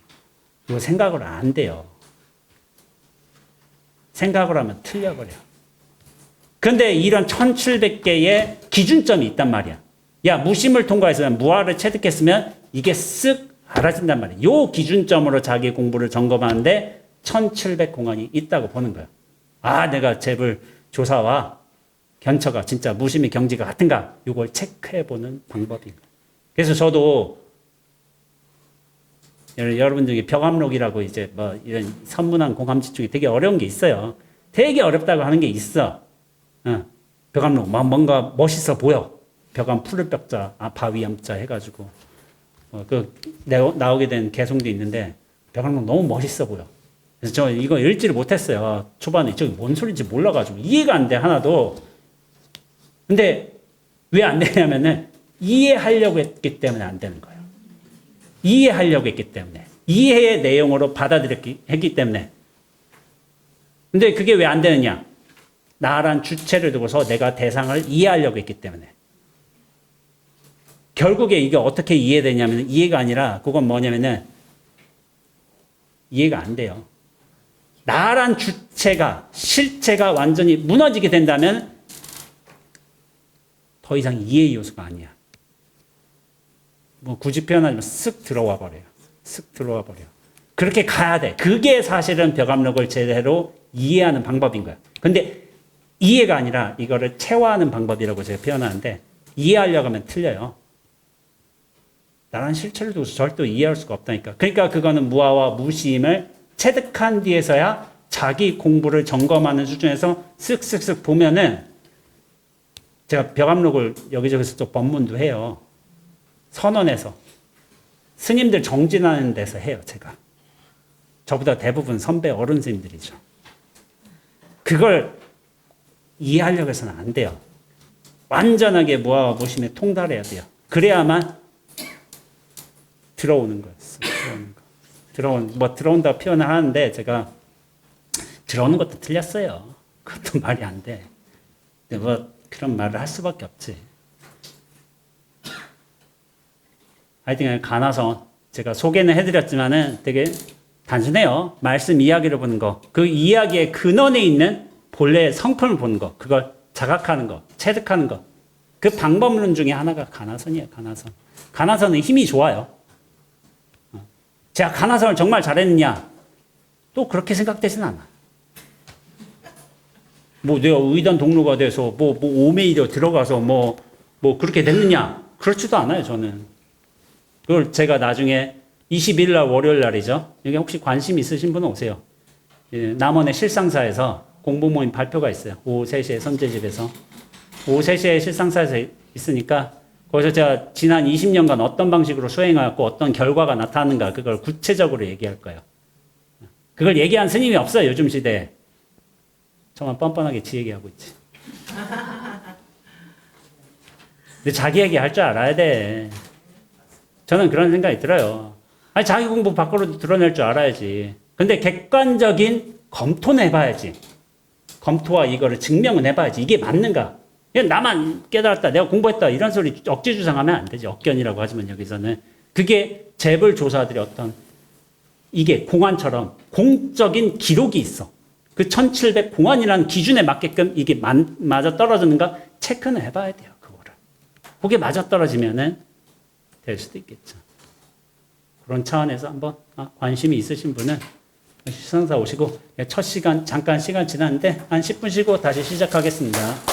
A: 이거 생각을 안 돼요. 생각을 하면 틀려버려. 그런데 이런 1700개의 기준점이 있단 말이야. 야, 무심을 통과해서 무아를 체득했으면 이게 쓱 알아진단 말이야. 요 기준점으로 자기 공부를 점검하는데 1700 공안이 있다고 보는 거야. 아, 내가 재불 조사와 견처가 진짜 무심의 경지가 같은가? 이걸 체크해보는 방법인 거야. 그래서 저도 여러분 중에 벽암록이라고 이제 뭐 이런 선문한 공함지 중에 되게 어려운 게 있어요. 되게 어렵다고 하는 게 있어. 벽암록 뭔가 멋있어 보여. 벽암 푸를 벽자, 바위암자 해가지고 나오게 된 개송도 있는데 벽암록 너무 멋있어 보여. 그래서 저 이거 읽지를 못했어요. 초반에 저기 뭔 소리인지 몰라가지고 이해가 안 돼 하나도. 근데 왜 안 되냐면은 이해하려고 했기 때문에 안 되는 거예요. 이해하려고 했기 때문에. 이해의 내용으로 받아들였기 때문에. 근데 그게 왜 안 되느냐? 나란 주체를 두고서 내가 대상을 이해하려고 했기 때문에. 결국에 이게 어떻게 이해되냐면 이해가 아니라 그건 뭐냐면은 이해가 안 돼요. 나란 주체가 실체가 완전히 무너지게 된다면 더 이상 이해의 요소가 아니야. 뭐 굳이 표현하자면 쓱 들어와 버려요. 쓱 들어와 버려. 그렇게 가야 돼. 그게 사실은 벽암록을 제대로 이해하는 방법인 거야. 근데 이해가 아니라 이거를 체화하는 방법이라고 제가 표현하는데 이해하려고 하면 틀려요. 나란 실체를 두고서 절대 이해할 수가 없다니까. 그러니까 그거는 무아와 무심을 체득한 뒤에서야 자기 공부를 점검하는 수준에서 쓱쓱쓱 보면은 제가 벽암록을 여기저기서 또 법문도 해요. 선언에서. 스님들 정진하는 데서 해요, 제가. 저보다 대부분 선배 어른 스님들이죠. 그걸 이해하려고 해서는 안 돼요. 완전하게 무아와 무심에 통달해야 돼요. 그래야만 들어오는 거였어. 들어온다 표현을 하는데 제가 들어오는 것도 틀렸어요. 그것도 말이 안 돼. 근데 뭐 그런 말을 할 수밖에 없지. 하여튼 가나선 제가 소개는 해드렸지만은 되게 단순해요. 말씀 이야기를 보는 거. 그 이야기의 근원에 있는 본래의 성품을 보는 거. 그걸 자각하는 거. 체득하는 거. 그 방법론 중에 하나가 가나선이에요. 가나선. 가나선은 힘이 좋아요. 제가 가나선을 정말 잘했느냐? 또 그렇게 생각되진 않아. 뭐 내가 의단 동료가 돼서 뭐 오메이려 들어가서 뭐 그렇게 됐느냐? 그렇지도 않아요, 저는. 그걸 제가 나중에 21일 날 월요일 날이죠. 여기 혹시 관심 있으신 분은 오세요. 남원의 실상사에서 공부 모임 발표가 있어요. 오후 3시에 선제집에서. 오후 3시에 실상사에서 있으니까 거기서 제가 지난 20년간 어떤 방식으로 수행하였고 어떤 결과가 나타났는가 그걸 구체적으로 얘기할 거예요. 그걸 얘기한 스님이 없어요. 요즘 시대에. 저만 뻔뻔하게 지 얘기하고 있지. 근데 자기 얘기할 줄 알아야 돼. 저는 그런 생각이 들어요. 아니 자기 공부 밖으로 드러낼 줄 알아야지. 근데 객관적인 검토는 해봐야지. 검토와 이거를 증명은 해봐야지. 이게 맞는가? 그냥 나만 깨달았다, 내가 공부했다 이런 소리 억지 주장하면 안 되지. 억견이라고 하지만 여기서는 그게 재벌 조사들이 어떤 이게 공안처럼 공적인 기록이 있어. 그 1700 공안이라는 기준에 맞게끔 이게 맞아 떨어지는가 체크는 해봐야 돼요. 그거를. 그게 맞아 떨어지면은 될 수도 있겠죠. 그런 차원에서 한번 관심이 있으신 분은 시상사 오시고 첫 시간 잠깐 시간 지났는데 한 10분 쉬고 다시 시작하겠습니다.